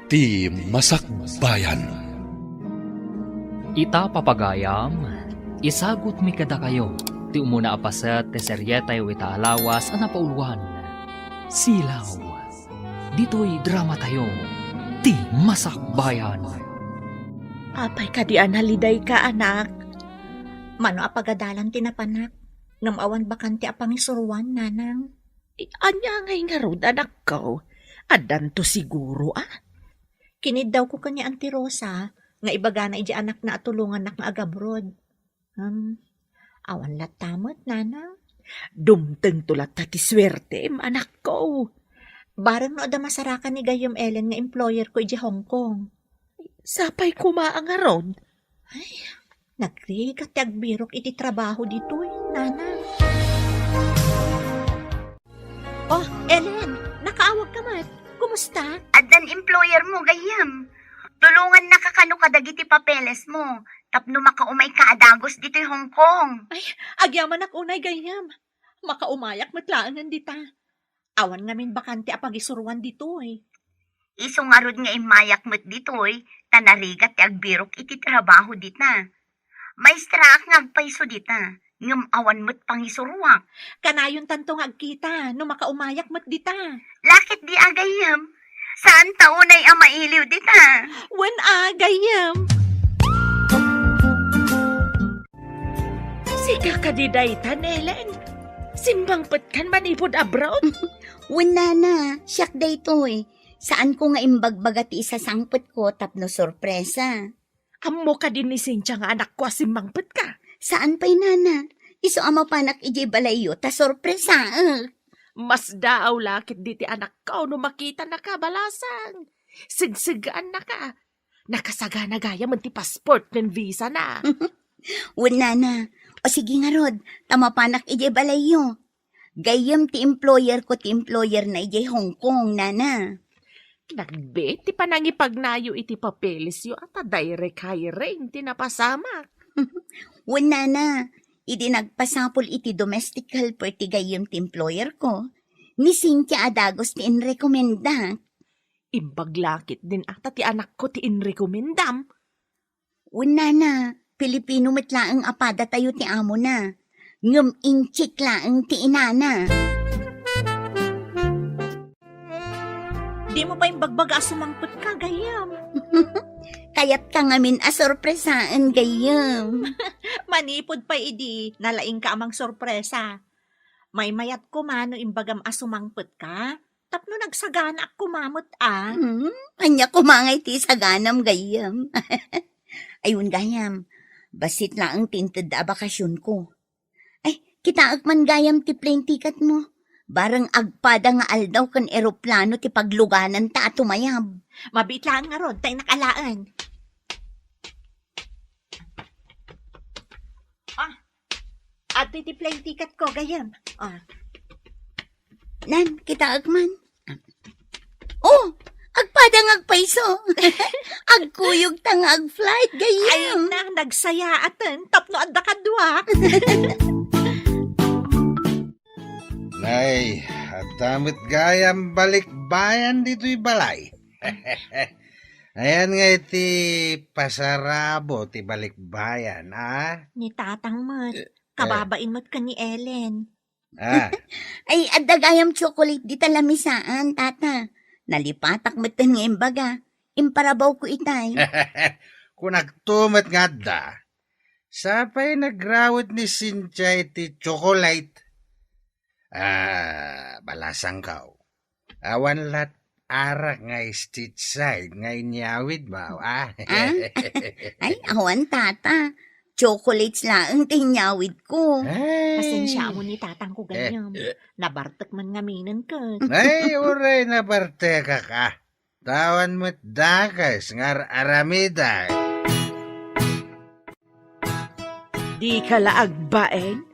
Ti Masakbayan. Ita papagayam, isagot mi kada kayo, ti umuna apaset ti seryetay wita alawas ana pauluan. Silaw, dito'y drama tayo, ti Masakbayan. Apay ka di analiday ka, anak. Mano apagadalan tinapanak, ngam awan bakanti apangisuruan, nanang. Anya ngay nga rod, anak ko. Adan to siguro, Kinid daw ko kanya Auntie Rosa, nga ibaga na iji anak na atulungan nak nga agabrod. Awan latamot, nanang. Dumteng tulat ta ti swerte, anak ko. Barang no ada masarakan ni Gayom Ellen nga employer ko iji Hong Kong. Sapay kumaa nga rod. Nagrigat ti agbirok iti trabaho dito, nanang. Oh, Ellen, nakaawag ka mat. Kumusta? Adan employer mo, gayam. Tulungan na kakano kadagiti papeles mo. Tapno makaumay ka adagos dito'y Hong Kong. Agyaman ak unay gayam. Makaumayak matlaangan dita. Awan ngamin bakante apagisuruan dito eh. Isungarod nga imayak mo't dito'y, tanarigat ti agbirok iti trabaho dita. Maestra ak ngagpaiso dita, ngam awan mo't pangisuruak. Kanayon tantong agkita, no makaumayak mat dita. Lakit di agayam? Saan taunay ang mailiw dita? When gayam. Sika ka di daytan, Ellen. Simbang kan manipod abroad. Wala na, siyak day to eh. Saan ko nga imbagbaga ti isa sangpet ko tapno sorpresa. Amo ka din ni Cynthia nga anak ko asimbangpet ka. Saan pa'y nana? Iso ama panak iji balayo ta sorpresa. Mas daaw lakit di ti anak ko no makita na ka balasang. Sigsigaan na ka. Nakasagana gaya man ti passport ng visa na. Wala na. O sige nga rod, tama panak iji balayo. Gayam ti employer ko ti employer na iji Hong Kong, nana. Nagbet ti panangipagnayo iti papeles yo at direct hiring ti napasama. Wala na. Idi nagpasapol iti domestic helper ti gayam ti employer ko. Ni Cynthia Adagos ti inrekomenda. Imbaglakit din ata ti anak ko ti inrekomendam. Wala na. Pilipino matlaang apada tayo ti amo na. Ngum inchik laang ti inana. Di mo pa yung bagbaga sumangpot ka, gayam. Kayat ka ngamin asorpresaan gayam. Manipod pa idi, nalaing ka amang sorpresa. May mayat ko mano imbagam asumangpot ka. Tapno nagsagana ak kumamot Anya kumangay ti saganam gayam. Ayun gayam, basit laang tinted a bakasyon ko. Ay, kitaag man gayam ti plane ticket mo. Barang agpada nga aldaw kan eroplano ti pagluganan ta tumayab. Mabit lang nga ron, tayo nakalaan. At iti plane ticket ko, gayam. Nan, kitaag man. Oh, agpada nga agpaiso. Agkuyog ta nga agflight gayam. Ay na, nagsaya atan, tapno adda kadwa. Nay, at damit gayam balikbayan dito'y balay. Ayan nga iti pasarabo ti balikbayan, Ni tatang mat, kababain mat ka ni Ellen. Ay, adda gayam chocolate di talamisaan, tata. Nalipatak matan nga imbaga. Imparabaw ko itay. Kung nagtumat nga da, sapay nagrawit ni Cynthia iti chocolate. Balasang kao. Awan lat arak nga stitch side nga inyawid ba? Ay, awan tata. Chocolates lang tinyawid ko. Pasensya mo ni tatang ko ganyam. Nabartak man ngaminan ka. Ay, uray na parte ka. Tawan mo't dakas ngar aramida. Di ka laagbaen?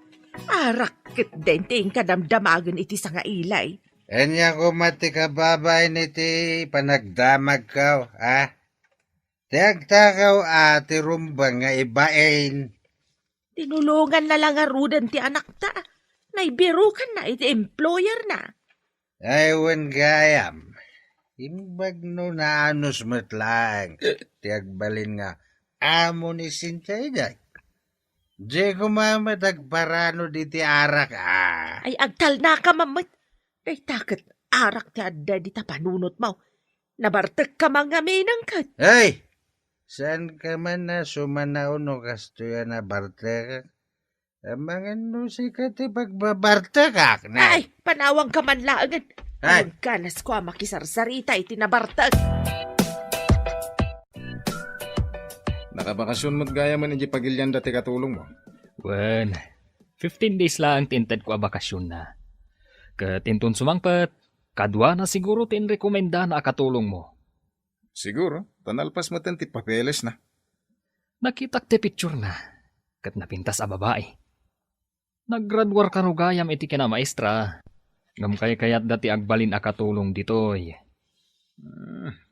Arakit din ting kadamdamagan iti sa nga ilay. Enya ko mati ka babay niti panagdamag ka, Tiagtakaw ati rumbang nga ibain. Tinulungan na lang arudan ti anak ta. Naibiro ka na iti employer na. Aywan gayam. Imbag no naanos mo't lang. Tiagbalin nga, amo ni Cynthia day. Di kumamat agparano di ti arak Ay, agtal na ka, mamit. Ay, takot arak ti adda di ta panunot mo. Nabartek ka mga minang kat. Ay! Saan ka man na sumanaw no kastoya na bartekak? Amangan no si kati pagbabartekak na. Ay, panawang ka man laangan. Ay! Ay, ganas ko makisarsarita iti nabartek. Nakabakasyon mo't gaya man hindi pagilyan dati katulong mo. Wen, 15 days lang tinted ko a bakasyon na. Katinton sumangpet, kadwa na siguro tinrekomenda na akatulong mo. Siguro, tanalpas mo ti papeles na. Nakitak ti picture na, kat napintas a babae. Naggraduar ka no gayam iti kina maestra. Ngam kayat dati agbalin akatulong ditoy.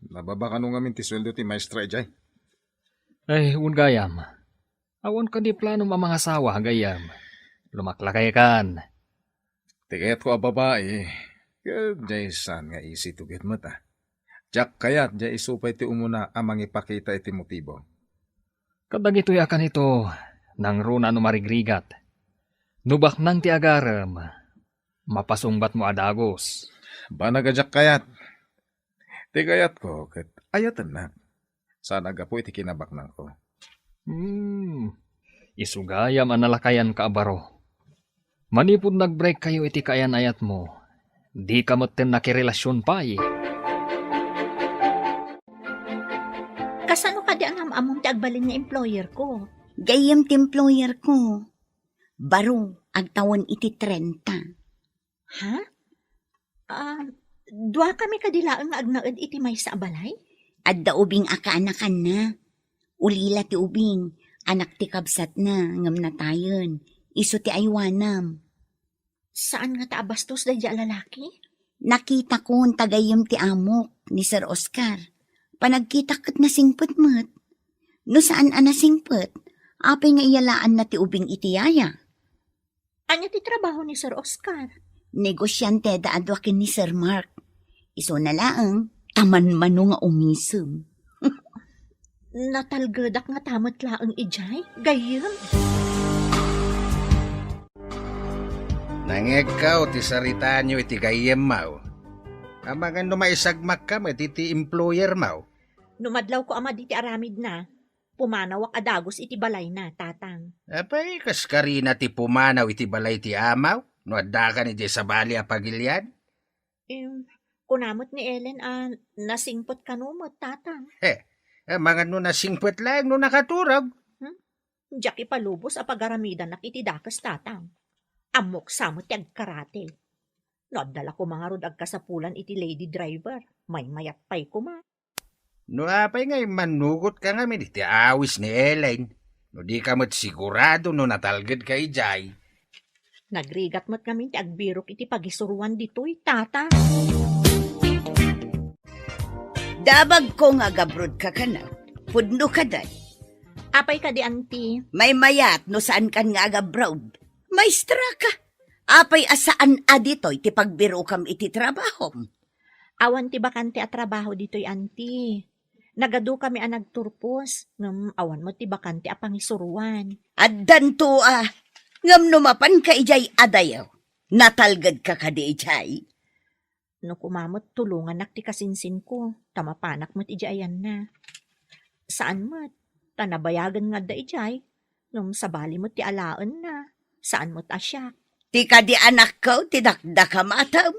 Nababa ka nung amin ti sweldo ti maestra ijay. Ay, un gayam. Awan ka di plano mga asawa gayam. Lumaklakay kan. Tigayat ko a babae. Jay san nga isi tuget mo ta. Jack kayat jay isupay ti umuna amang ipakita iti motibo. Kadag ito'y akan ito, nang runa no marigrigat. Nubak nang ti agaram, mapasungbat mo adagos. Banaga Jack kayat. Tigayat ko kat ayatan na. Sana gapo iti kinabaknang ko. Isugayam analakayan ka abaro. Manipod nag-break kayo iti kayan-ayat mo. Di ka moten nakirelasyon pa eh. Kasano ka di ang among ti agbalin nga employer ko? Gayam ti employer ko. Baro, agtawan iti 30. Ha? Dua kami kadilaan nga agnaed iti may sa abalay? Adda ubing akaanakan na. Ulila ti ubing, anak ti kabsat na, ngam na tayon. Iso ti aywanam. Saan nga taabastos da lalaki? Nakita ko ang tagayam ti amok ni Sir Oscar. Panagkita kat na singpet mat. No saan ana singpet, apay nga iyalaan na ti ubing itiyaya. Anya ti trabaho ni Sir Oscar? Negosyante da adwakin ni Sir Mark. Iso na laang, taman mano nga umisem. Natalgadak nga tamot laang ijay? Gayam? Nangekaw ti sarita nyo iti gayem mau. Amangan no maisagmak ka iti employer mau. Numadlaw ko ama di ti aramid na. Pumanawak adagos iti balay na, tatang. Apay, kaskarina ti pumanaw iti balay ti amaw. No adda ka ni sa bali a pagilyan. Kunamot ni Ellen, nasingpot ka numot, tatang. Mga no nasingpet lang no nakaturag. Diyak ipalubos a pagaramidan nak iti dakas, tatang. Amok samot ti agkarate. Nadala ko mga rod agkasapulan iti lady driver. May mayat pay ko ma. No apay ngay manugot ka nga iti awis ni Ellen. No di ka mo't sigurado no natalgad ka ijay. Nagrigat mo't kami ti agbirok iti pagisuruan dito'y, tata. Dabag ko nga gabrod ka na. Pudno ka day. Apay ka di, auntie. May mayat no saan kan nga agabrod. Maestra ka. Apay asaan aditoy ti pagbiro kam iti trabaho. Awan ti bakante a trabaho dito'y, auntie. Nagado kami a nagturpos. Awan mo ti bakante a pangisuruan. Addan to ngam numapan ka ijay adayaw. Natalgad ka di ijay. No kumamot tulungan nak ti kasinsin ko. Tamapanak mo't ijayan na. Saan mo't? Tanabayagan nga da ijay. Nung sabali mo't ti alaan na. Saan mo't asya? Ti ka di anak ko, tidakda ka matam.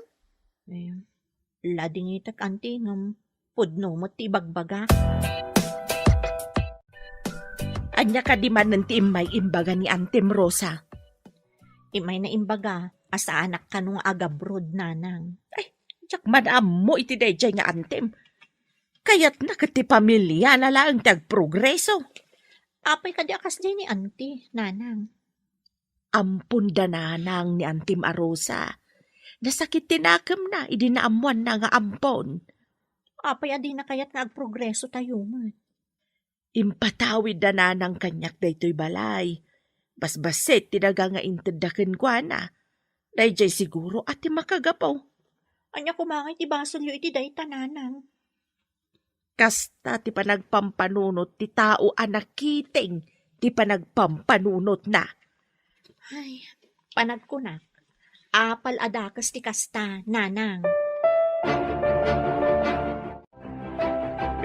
Lading itak, auntie, ngam pudno mo't ti bagbaga. Anya ka di man ti imay imbaga ni Antem Rosa. Imay na imbaga, asa anak ka nung agabrod, nanang. Ay, jak madam mo iti dayjay nga Antem. Kaya't nakati pamilya na lang tagprogreso. Apay ka di akas di ni auntie, nanang. Ampun dananang ni Antem Arosa. Nasakit tinakam na, idinaamuan na nga ampon. Apay adi na kaya't nga agprogreso tayo mo. Impatawid dananang kanyak daytoy balay. Basbaset tinaga nga intadaken kwa na. Dayjay siguro ati makagapaw. Anya kumangay ti basol yu iti day tananang. Kasta ti panagpampanunot ti tao anak kiting, ti panagpampanunot na. Ay, panagkunak. Apal adakas ti kasta, nanang.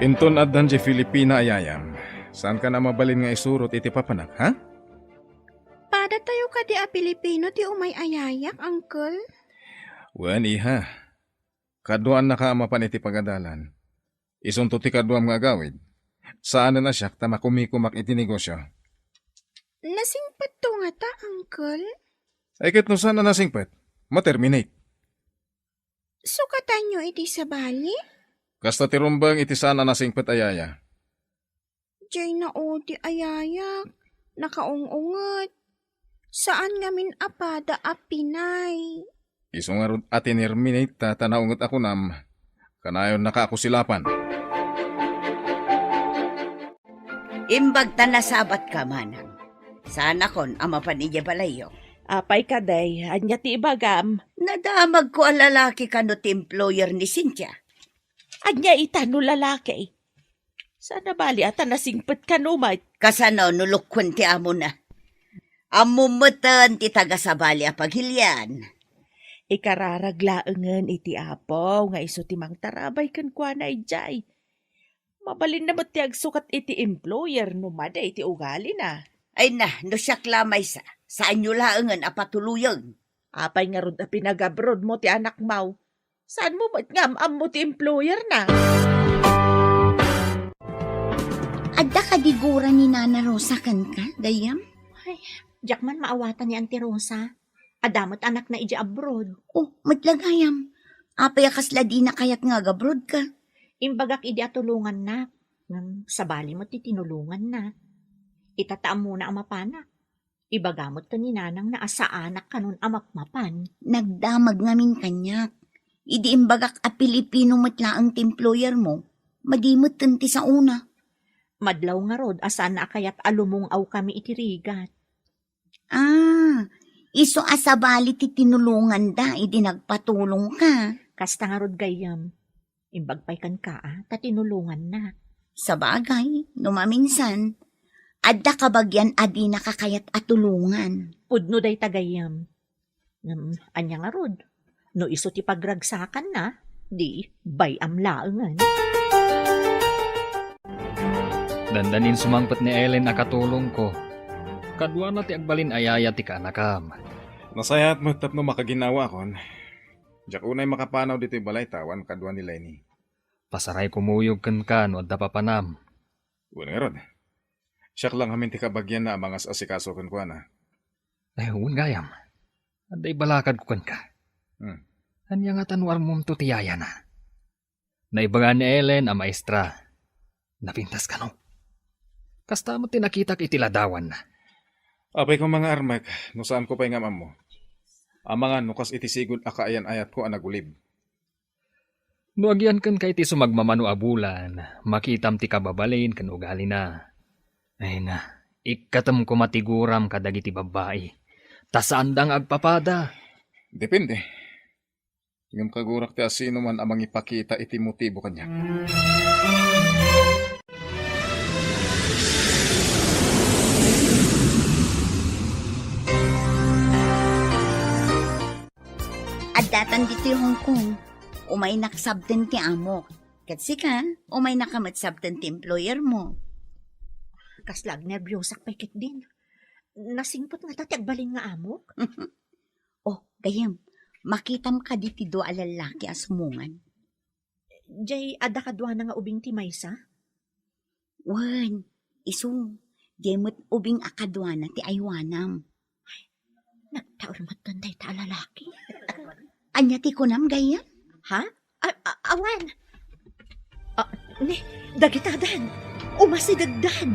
Inton addan di Filipina ayayam. Saan ka na mabalin nga isurot iti papanak, ha? Pada tayo ka di a Pilipino ti umay ayayak, uncle? Wan iha. Kaduan na ka amapan iti pagadalan. Isunto ti kaduam nga gawid. Saan na siya tama kumikumak iti negosyo? Nasingpat to nga ta, uncle? Ay ket no saan na nasingpet? Ma-terminate. Sukatan nyo iti sa bali? Kasta ti rumbang iti saan na nasingpet ayaya. Diyay na o di ayayak. Nakaungungot. Saan ngamin apada a Pinay? Isungarod atinirminate ta tanaungot ako nam. Kanayon nakakusilapan. Imbag ta nasabat ka, manang. Sana kon ama panidya balayo. Apay ka day, anya ti ibagam. Nadamag ko ang lalaki ka no ti employer ni Cynthia. Anya itano lalaki. Sana bali ata nasingpet ka numay. Kasano nulukkon ti amo na. Amumutan ti taga-sabali a paghilyan. Ikararaglaengen iti apaw nga iso ti mang tarabay kan kwa na ijay. Mabalin na ti agsukat iti employer no mada iti ugali na. Ay na, no siya klamay sa. Saan nyo laengen a patuluyog? Apay nga rod na pinagabrod mo ti anak mau. Saan mo matngam mo ti employer na? Adda ka digura ni Nana Rosa kan ka, gayam? Diyak man maawatan ni Auntie Rosa. Adamot anak na iji abroad. Oh, matlagayam. Apay akasla di na kayat nga gabrod ka. Imbagak idi atulungan na. Sa bali mo ti tinulungan na. Itataam mo na ang mapanak. Ibagamot ka ni nanang na asa anak kanun amapmapan. Nagdamag ngamin kanyak. Idi imbagak a Pilipino matlaang employer mo. Madimot ti sa una. Madlaw nga rod asan na kayat alumungaw kami itirigat. Iso asabali ti tinulungan da, idi nagpatulong ka. Kasta nga rod gayam. Imbagpay kan ka ta tinulungan na. Sa bagay, numaminsan, adda kabagyan adi nakakayat at tulungan. Pudno day tagayam. Anya nga rod. No iso ti pagragsakan na, di bayam laengan. Dandanin sumangpet ni Ellen nakatulong ko. Kadwa na ti agbalin ayaya ti kanakam. Nasayat mo tapno makaginawa kon. Diyak unay makapanaw dito yung balay tawan kadwa ni Lenny. Pasaray kumuyog kan ka no adda papanam. Una nga rod. Siyak lang hamin ti kabagyan na amangas asikaso kan kwa na. Ay, huwag gayam. Aday balakad ko kan ka. Anya nga tanwar mong tutiyaya na. Naibagan ni Ellen ang maestra. Napintas ka no. Kasta mo tinakita itiladawan na. Apay ko mga armak, no saan ko pa'y ngamam mo. Amangan nukas itisigod akaayan ayat ko ang nagulib. No agyan kan kay ti sumagmamano abulan, makitam ti kababalin kan ugali na. Ay na, ikatam ko matiguram kadagiti babae. Tasaandang agpapada. Depende. Ngam kagurak ti asino man amang ipakita iti motibo kanya. Adatan dito yung Hong Kong. Umay nakasabten ti amo. Kasi ka, umay nakamatsabten ti employer mo. Kaslag nervyosak pa'y din. Nasingpot nga tati agbalin nga amok. Oh, gayam, makitam ka diti do alalaki asumungan. Jay, ada kadwa na nga ubing ti Maysa? Wan, iso, jemot ubing akadwa na ti aywanam. Nagtaor mo tanday ta lalaki. Anya ti kunam gayam? Ha? Awan! Dagitadan! Umasigagdan!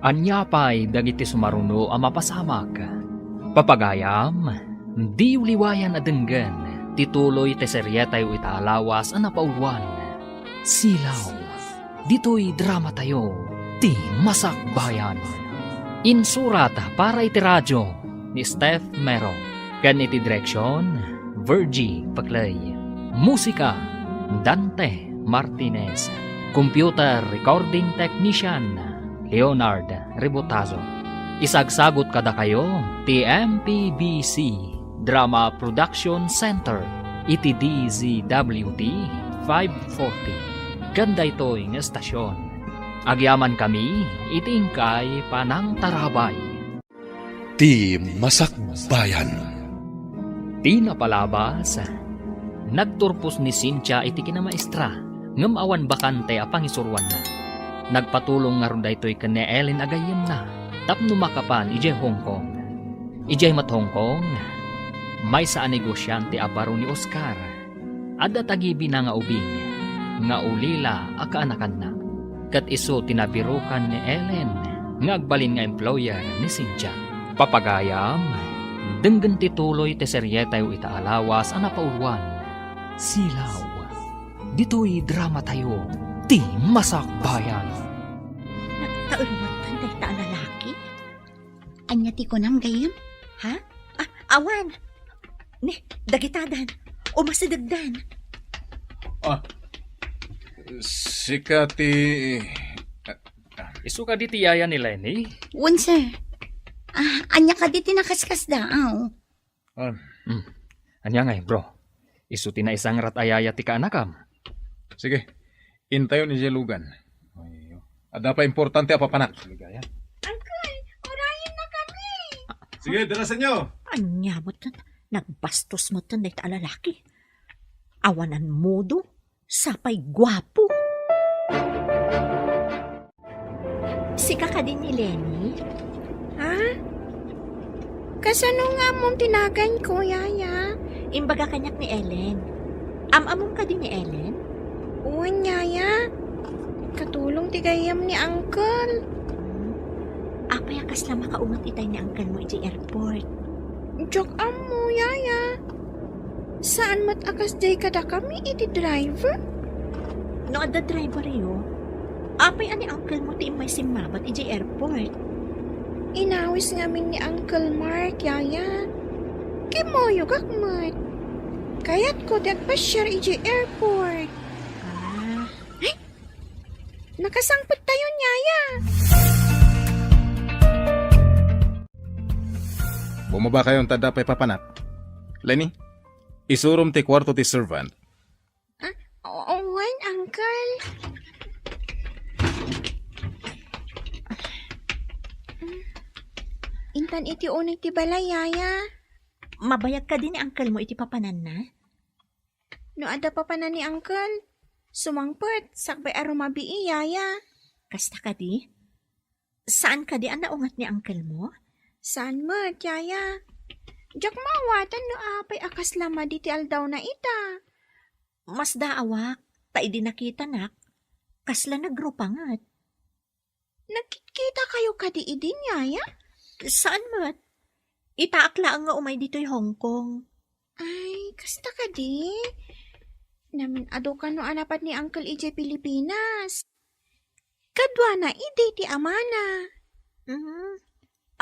Anya pa'y dagiti sumaruno ang mapasamak. Papagayam, di uliwayan adenggan, tituloy te seryetay itaalawas ang napauluan. Silaw, dito'y drama tayo, ti Masakbayan. Insurat para iti radyo, ni Steph Mero. Kan iti direksyon, Virgie Paclay. Musika, Dante Martinez. Computer Recording Technician, Leonard Rebotazo. Isagsagot kada kayo, TMPBC Drama Production Center, iti DZWD 540. Ganda ito'y ng estasyon. Agyaman kami, itingkay panang tarabay. Ti Masakbayan. Di napalabas, nagturpos ni Cynthia iti kinamaestra, ngam awan bakante apang isuruan na. Nagpatulong nga ron daytoy ken ni Ellen agayem na, tapno makapan ijay Hong Kong. Ijay mat Hong Kong, may sa negosyante aparo ni Oscar. Adda tagibi na nga ubing, nga ulila akaanakan na. Kat iso tinabirukan ni Ellen, nga agbalin nga employer ni Cynthia. Papagayam, denggan tituloy te seryeta yu itaalawas ang napauluan. Silaw, dito'y drama tayo, ti Masakbayan. Nagtaulmatan dahil ta lalaki? Anya ti ko nam gayam? Ha? Awan! Ne, dagitadan. O masidagdan. Sika ti... Isu ka di tiyaya ni Lenny? Wan, sir. Anya ka di tinakaskas daaw. Anya nga bro. Isu ti na isang ratayaya ti kaanakam. Sige, intayo ni Jelugan. Ada pa importante apa panak? Uncle, orayin na kami. Sige, dalasan nyo. Anya mo tan, nagbastos mo tan dahil ta lalaki. Awanan modo, sapay gwapo. Sika ka din ni Lenny? Ha? Kasano nga mong tinagan ko, Yaya? Imbaga kanyak ni Ellen. Amamong ka din ni Ellen? Uwan, Yaya. Katulong tigayam ni Uncle. Apay akas na makaungat itay ni Uncle mo iti airport. Joke mo, Yaya. Saan mat akas day kada kami iti driver? No, ada driver yo. Apay ani Uncle mo ti may simabat iti airport. Inawis ngamin ni Uncle Mark, Yaya. Kimoyo kakmat. Kaya't ko dagpasyar iti airport. Nakasangpot tayo, Yaya. Bumaba kayong tada pa'y papanak. Lenny, isurom ti kwarto ti servant. Owen, Uncle. Intan iti unay ti balay, Yaya. Mabayag ka din ni Uncle mo iti papanan na? No ada pa pa na ni Uncle. Sumangpot, sakbay arumabii, Yaya. Kasta ka di? Saan ka di ang naungat ni Uncle mo? Saan mo, Yaya? Diyak mawatan no apay akas lama di ti aldaw na ita. Mas daawak, ta'i di nakita nak. Kasla nagrupangat. Nagkikita kayo kadi idin, Yaya? Saan mat? Itaaklaan nga umay dito'y Hong Kong. Ay, kasta ka di? Namin ado ka no anapat ni Uncle EJ Pilipinas. Kadwa na ide ti amana.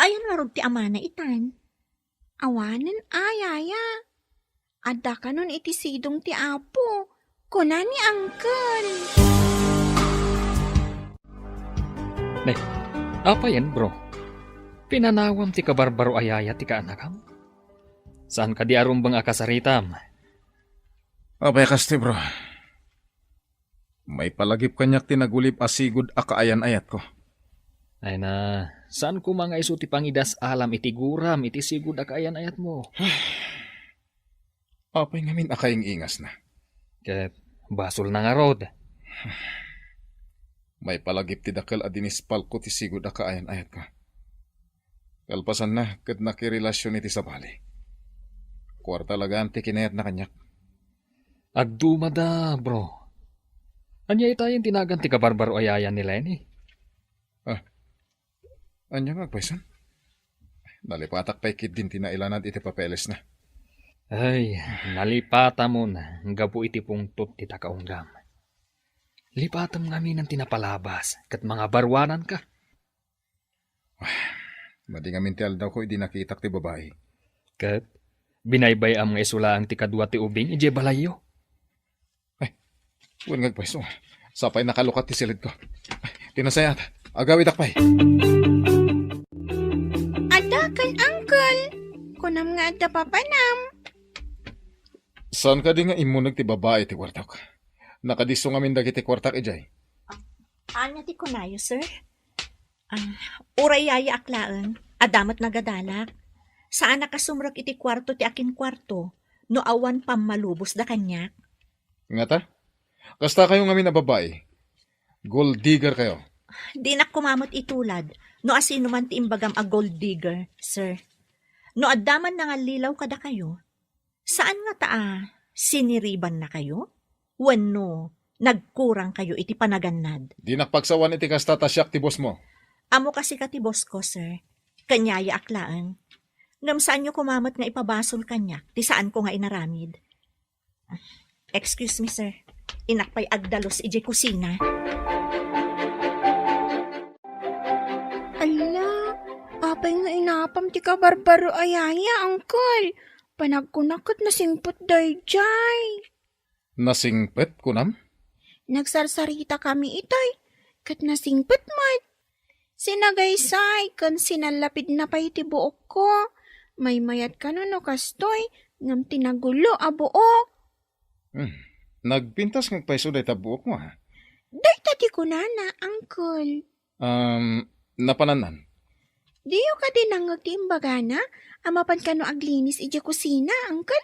Ayan nga ti amana itan. Awanan ayaya. Adda ka nun iti sidong ti apo. Kuna ni Uncle. Apa yan bro? Pinanawam ti kabarbaro ayaya ti kaanakam? Saan ka di arumbang akasaritam? Abay kasti bro. May palagip kanyak tinagulip asigod akaayan ayat ko. Ay na, saan ko mga iso ti pangidas alam iti guram iti sigud akaayan ayat mo? Apay ngamin akayang ingas na. Ket basol na nga rod. May palagip ti dakal adinispal ko ti sigud akaayan ayat ko. Kalpasan na ket nakirelasyon iti sabali. Kwarta lagaan ti kinayat na kanyak. Agdumada, bro. Anya itayin tinagan ti kabarbaro ayayan ni Lenny. Anya nga, paisan? Nalipatak pa'y kid din tinailanad iti papeles na. Ay, nalipata mo na. Gabu iti pungtot ti takaunggam. Lipatam ngamin ang tinapalabas kat mga barwanan ka. Madingamintial daw ko, hindi nakitak ti babae. Kat, binaybay ang mga isulaang ti kadwa ti ubing, ije balayo. Huwag ngagpaiso. Sapay nakalukat ti silid ko. Tinasayat. Agawid akpay. Ada kan uncle. Kunam nga adda papanam. Saan ka di nga imunag ti babae ti kwartak? Nakadiso nga min dagiti kwartak ijay. Anya ti kunayo, sir? Uray yaya aklaan, adamat nagadalak. Saan nakasumrag iti kwarto ti akin kwarto, no awan pamalubos da kanyak? Nga ta? Kasta kayo nga min na babae. Gold digger kayo. Di na kumamot itulad, no asino man ti imbagam a gold digger, sir. No addaman na nga lilaw kada kayo, saan nga siniriban na kayo? Wano, nagkurang kayo iti panagannad. Di nakpagsawan iti kasta tasyak ti boss mo. Amo kasi ka ti boss ko, sir. Kanyaya aklaan. Ngam saan nyo kumamot nga ipabasol kanyak, ti saan ko nga inaramid. Excuse me, sir. Inakpay agdalos ije kusina. Ala, apay nga inapam ti ka barbaro ayaya, uncle. Panagkunakot na singpot dayjay. Nasingpet kunam? Nagsarsarita kami itoy, kat nasingpot mat. Sinagaysay, kan sinalapid na pa iti buok ko. May mayat ka no kastoy, ngam tinagulo a buok. Nagpintas ngagpaiso day tabuok mo ha? Day tati ko na, uncle. Napananan. Diyo ka din ang agtimbaga na, amapan ka no aglinis iti kusina, uncle.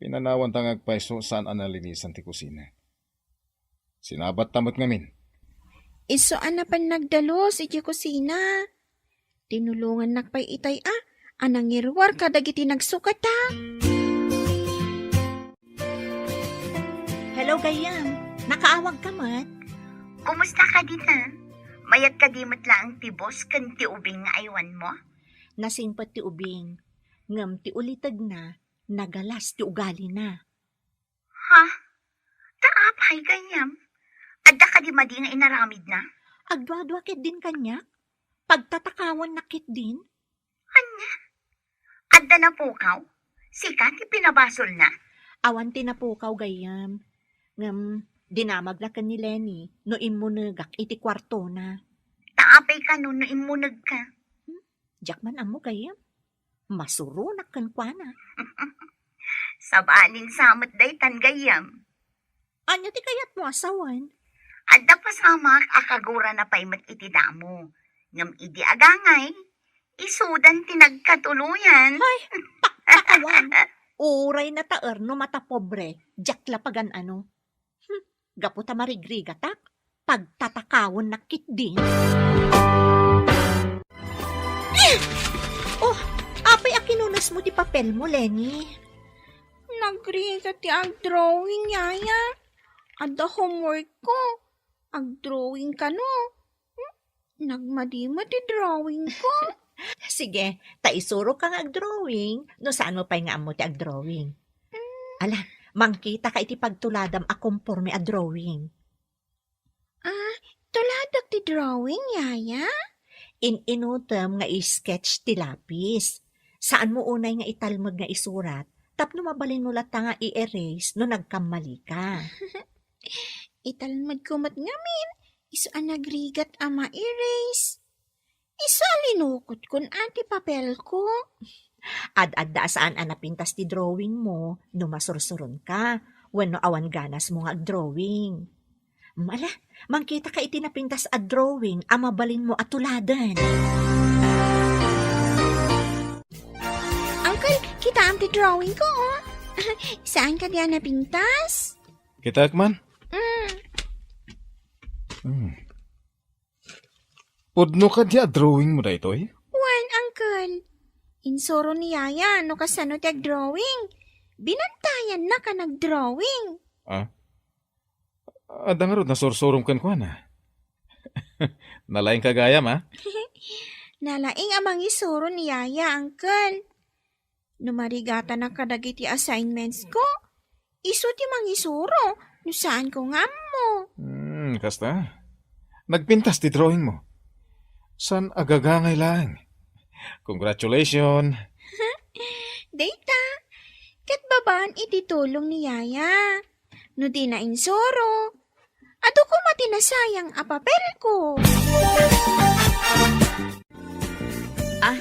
Pinanawan tang ngagpaiso saan analinisan ti kusina. Sinabat tamot ngamin. Iso anapan nagdalos iti kusina. Tinulungan nakpay itay anang irwar kadagiti nagsukata. Hello, Gayam. Nakaawag ka mat? Kumusta ka din ha? Mayat ka di matlaang ti boss kan ti ubing nga aywan mo? Nasingpat ti ubing. Ngam ti ulitag na, nagalas ti ugali na. Ha? Taapay ganyam? Adda ka di madi nga inaramid na? Agdwa-dwa kit din kanya? Pagtatakawan na kit din? Anya? Adda na pukaw? Sika ti pinabasol na? Awan tinapukaw Gayam. Ngam, dinamag na ka ni Lenny, no imunagak iti kwarto na. Taapay ka no imunag ka. Jakman amo Gayam. Masurunak kan kwa na. Sabanin samot day tan gayam. Anya ti kayat mo asawan? Adda pasamak akagura na paimat iti damo. Ngam idi agangay. Isudan tinagkatuluyan. Ay, pakawan. Uray na taer no mata pobre. Jakla pagan ano. Gaputa marigrigatak. Pagtatakawon na kit din. Oh, apay akinunas mo ti papel mo, Lenny. Nagriga ti ag-drawing, yaya. Ada homework ko. Ag-drawing ka no. Nagmadima ti drawing ko. Sige, taisuro ka nga ag-drawing. No saan mo pa nga amo ti ag-drawing? Ala, mangkita ka iti pagtuladam a conforme a drawing. Tuladak ti drawing, yaya? Inutem nga i-sketch ti lapis. Saan mo unay nga italmag nga isurat, tapno mabalin mo lata nga i-erase no nagkamali ka. Italmad ko mat ngamin. Iso ang nagrigat ama erase. Iso alinukot kun ati papel ko. Ad-adda saan anapintas ti drawing mo no masursuron ka. Wenno awan ganas mo nga drawing. Mala, mangkita ka iti napintas a drawing a mabalin mo at tuladan. Uncle, kita ang ti drawing ko, oh. Saan ka diyan napintas? Kita man? Pudno ka di drawing mo da ito eh? Wan, uncle. Insoro ni yaya, no kasano ti drawing. Binantayan na ka nag-drawing. Ada nga rin nasursurong kan ko na. Nalaing kagayam ha? Nalaing amang isuro ni yaya, uncle. Numarigata na kadagiti assignments ko. Iso ti mang isuro, no saan ko nga mo. Kasta. Nagpintas ti drawing mo. San agagangay lang. Congratulations. Data, kat babaan iti tulong ni Yaya. No di na insoro. Ado ko matinasayang a papel ko.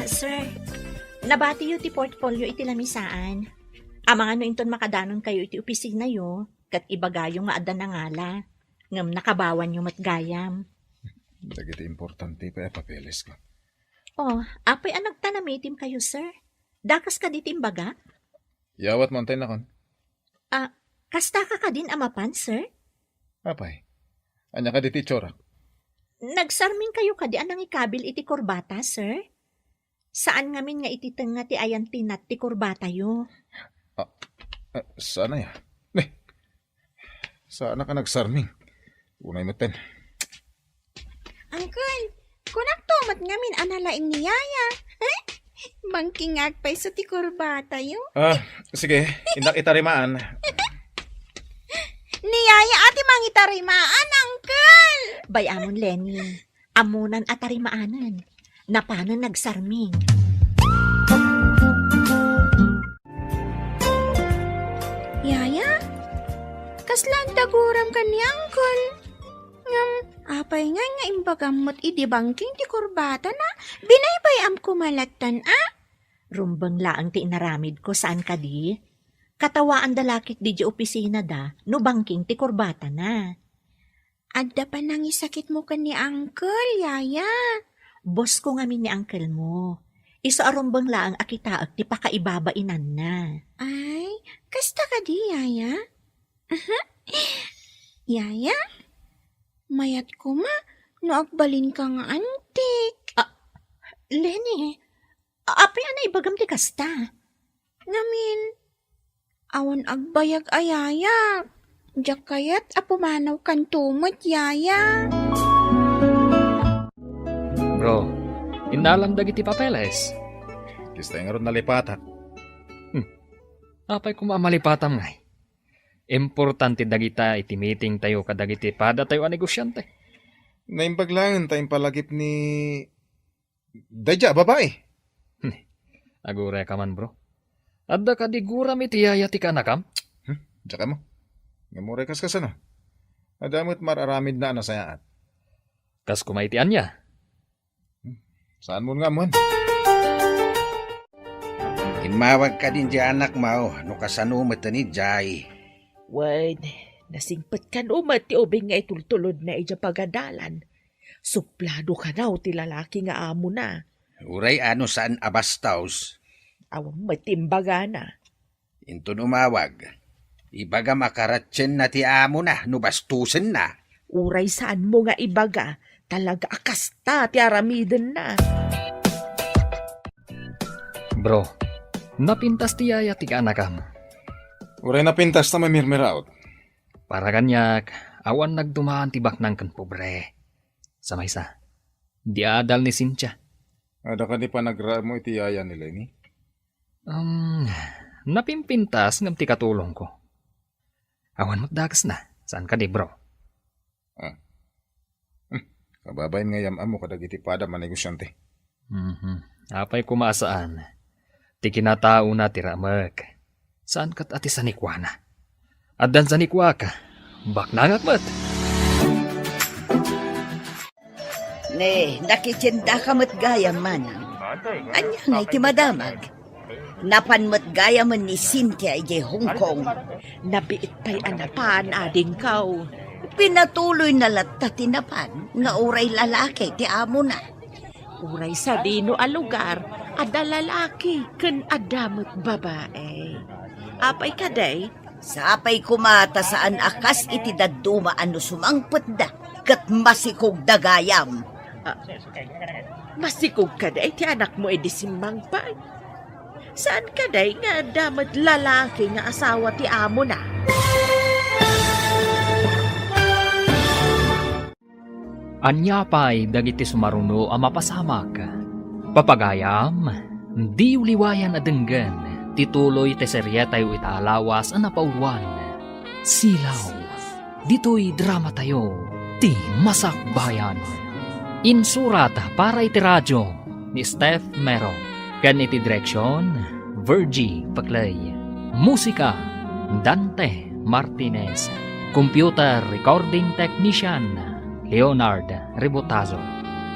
Sir, nabati yu ti portfolio iti lamisaan. Amang ano inton makadanon kayo iti opisina yu, kat ibagayo nga adda na ngala. Ngam nakabawan yu matgayam. Dagiti importante pa papeles ko. Apay ang nagtanamitim kayo, sir. Dakas ka dit imbaga? Yawat mo antay na kon. Kasta ka din amapan, sir? Apay. Anya ka diti tsura. Nagsarming kayo kadi anang ikabil iti kurbata, sir? Saan ngamin nga iti tenga ti ayan tinat ti kurbata yu? Sana ya. Sana ka nagsarming. Unay maten. Uncle, kunak tomat ngamin analaing ni Yaya. Bangking agpay sa ti kurbata yu. Sige. Indak itarimaan. Ni Yaya ati mangitarimaan, Uncle. Bayamon, Lenny. Amunan at tarimaanan. Napanan nagsarming. Yaya, kaslan daguram ka ni Uncle. Ngam, apay nga imbagamot idi bangking ti kurbata na, binaybayam kumalatan Rumbang laang ti inaramid ko saan ka di? Katawaan dalakit di opisina da, no bangking ti kurbata na. Adda pa nang isakit mo ka ni Uncle, Yaya. Boss ko ngamin ni uncle mo. Isa arumbang laang akitaag ti pakaibabainan na. Ay, kasta ka di, Yaya? Yaya, mayat ko ma, no agbalin ka nga antik. Lenny, apay anay bagam ti kasta. Namin, awan agbayag ayaya. Diyak kayat apumanaw kan tumot, Yaya. Bro, inalam dagiti papeles. Kista nga ron nalipatat. Apay kumamalipatam ngay. Importante dagita iti meeting tayo kadagiti pada tayo a negosyante. Naimbaglangan tayong palagip ni... Dayja, babae. Agure ka man, bro. Adda ka di guram iti yaya ti kanakam? Diya ka mo. Ngamuray kas kasano. Adamot mararamid na anasayaan. Kas kumaitian niya. Saan mo nga mo? Inmawag ka din di anak mo, no kasano matani jay. Wan, nasingpat kan umat ti ubing nga itultulod na ija pagadalan. Suplado ka na ti lalaki nga amo na. Uray ano saan abastaws. Awang matimbaga na. Intun umawag. Ibaga makaratsen na ti amo na, no bastusen na. Uray saan mo nga ibaga, talaga akasta ti aramiden na. Bro, napintas ti yaya ti kanakam. Uray na pintas na mamirmiraot. Para kanyak, awan nagdumaan tibak ng kan pobre. Samay sa, di adal ni Cynthia. Ada ka di pa nagramo iti yaya nila ni? Napimpintas ngam ti katulong ko. Awan magdagas na, saan ka di bro? Kababayin nga yamam mo kadagiti pada manegosyante. Apay kumasaan. Ti kinatao na ti ramak. Saan kat ati sanikwa na? Addan sanikwa ka, bak nangakmat. Ne, nakitsinda ka mo't gaya manang. Anya nga iti madamag. Napan mo't gaya man ni Cynthia iti Hong Kong. Nabiit pa'y anapan ading kaw. Pinatuloy na latta tinapan nga uray lalaki ti amo na. Uray sa dino a lugar, ada lalaki, ken adamot babae. Apay kaday, Sapay kumata saan akas iti daduma ano sumangpet da kat masikog dagayam. masikog kaday ti anak mo edisimbang pa. Saan kaday nga damat lalaki nga asawa ti amo na? Anya pa'y dagiti sumaruno ang mapasamak. Papagayam, di uliwayan adenggan, tituloy te seryetayo itaalawas ang napauluan. Silaw, dito'y drama tayo, ti Masakbayan. Insurat para iti radyo ni Steph Mero. Kan iti direksyon, Virgie Paclay. Musika, Dante Martinez. Computer Recording Technician, Leonard Rebotazo.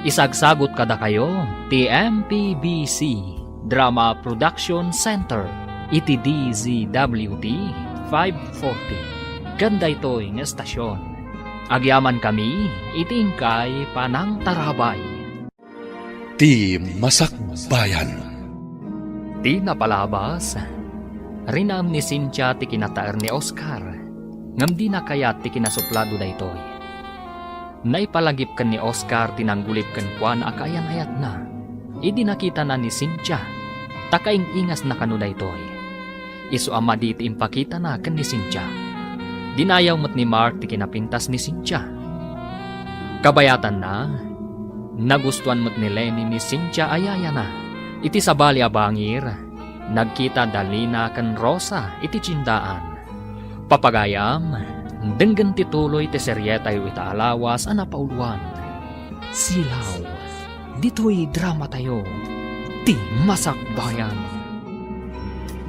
Isagsagot kada kayo, TMPBC Drama Production Center, iti DZWT 540. Ganda ito'y ng estasyon. Agyaman kami, itingkay panang tarabay. Ti Masakbayan. Di napalabas, rinam ni Cynthia ti kinataer ni Oscar, ngam di na kayat ti kinasuplado da ito'y. Naipalagip kan ni Oscar tinanggulip kan kuan akayan ayat na. Idi nakita na ni Cynthia, takaing ingas na kanuda ito'y. Isu ama di ti impakita na kan ni Cynthia. Dinayaw mo't ni Mark ti kinapintas ni Cynthia. Kabayatan na, nagustuhan mo't ni Lenny ni Cynthia ayaya na. Iti sabali abangir, nagkita dalina kan Rosa iti tsindaan. Papagayam, denggan tituloy ti seryeta yu itaalawas ana pauluan. Silaw, dito'y drama tayo, ti Masakbayan.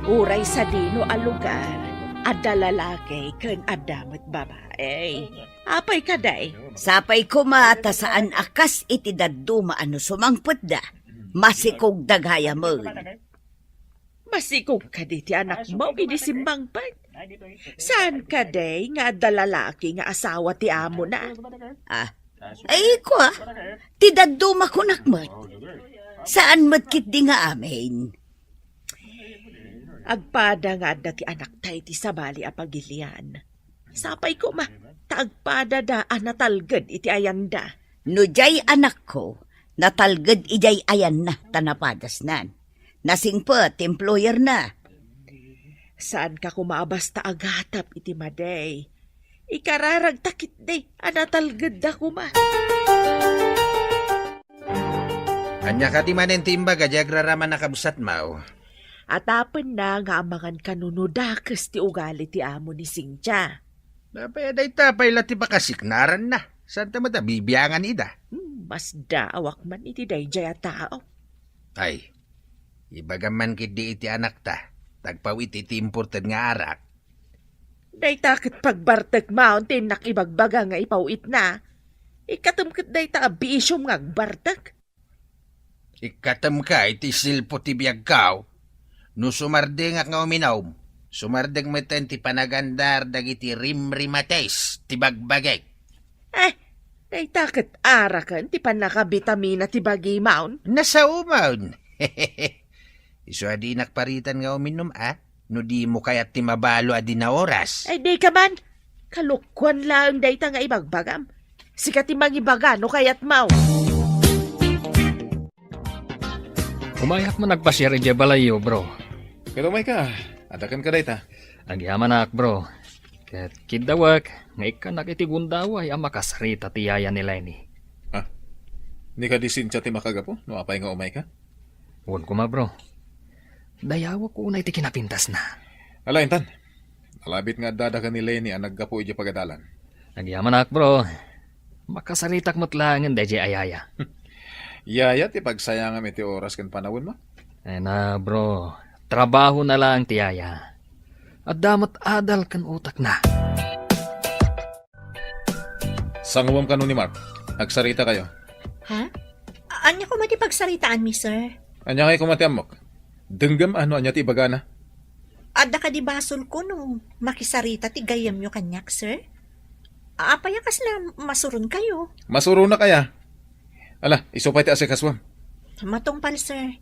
Uray sa dino a lugar, adda lalaki ken adda met babae. Apay kaday? Sapay ko mata saan akas iti daduma ano sumangput da. Masikog dagaya mo. Masikog ka di ti anak mo, idisimbang pa. Saan ka day nga adda lalaki nga asawa ti amo na? Ay ko ti daduma ko nakmat. Saan matkit di nga amin? Agpada nga adda ti anak tay ti sabali a pagilian. Sapay ko ma, taagpada da natalged iti ayanda. No jay anak ko, natalged ijay ayan na tanapadas nan. Nasingpet, employer na. Saan ka kumaabasta agatap iti maday? Ikararag takit day, natalged da kuma. Anya ka di manen timba gajagraraman nakabusat mao. Atapen na nga amangan kanunudakas ti ugali ti amo ni Cynthia. Napayaday tapay lati bakasiknaran na. Saan ta bibiyangan ida? Mas daawak man iti dayjay a tao. Ay, ibagaman kidi iti anak ta. Tagpaw iti imported nga arak. Day takit pagbartek mountain nakibagbaga nga ipawit na. Ikatumkit day ta abiisyong nga agbartek. Ikatam ka iti silpo ti biyag kao. No sumardeng nga uminaw. Sumardeng meten ti panagandar dagiti rimrimates ti bagbagay. Day takit arakan ti panakabitamina ti bagi maun. Nasa umawn. Iso adi nakparitan nga uminom no di mo kayat ti mabalo adi na oras. Ay day ka man, kalukwan lang day ta nga ibagbagam. Sikat ti magibaga no kayat mau. Umayak mo nagpasyar iti balayo, bro. Kalumay ka, adakan ka dayta. Agyaman ak, bro. Ket kidawak, nga ikanak iti gundaway ang makasrita ti yaya ni Lenny. Ni ka di Cynthia ti makagapo, no apay nga umay ka? Huwag ko ma, bro. Dayawa ko na iti kinapintas na. Ala, intan. Alabit nga dadakan ni Lenny ang naggapo iti pagadalan. Agyaman ak, bro. Makasaritak mo't lang ang DJ ayaya. Yaya ti pagsayangam iti oras kan panawin mo? Na, bro. Trabaho na lang ti yaya. At damat adal kan utak na. Sangawam ka ni Mark. Agsarita kayo. Ha? Anya ko matipagsaritaan mi, sir? Anya kayo kumatiamok. Denggam ano anya ti bagana? Adda ka di basol ko no. Makisarita ti gayam nyo kanyak, sir? Apayakas na masurun kayo. Masuro na kaya. Ala, isupay ti asikaswam. Matungpal, sir.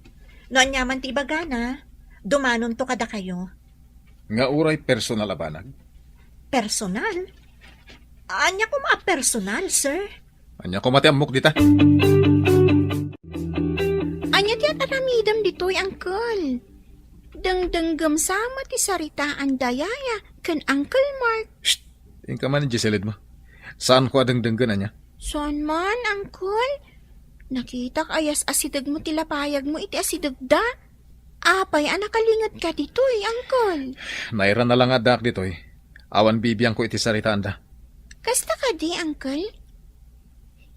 No anyaman ti ibagana, dumanon to kada kayo. Nga uray personal abanag. Personal? Anya ko personal, sir? Anya kumatiamok dita. Anya ti at aramidam dito'y angkol. Dangdanggam sama ti saritaan dayaya kan Uncle Mark. Shh! Yung ka man Giselid mo. Saan ko adangdanggan anya? Saan man, Uncle? Nakita ayas asidag mo tilapayag mo iti asidag da. Apay, anakalingat ka dito'y, Uncle. Naira na lang adak dito'y. Awan bibiyang ko iti saritaan da. Kasta ka di, Uncle?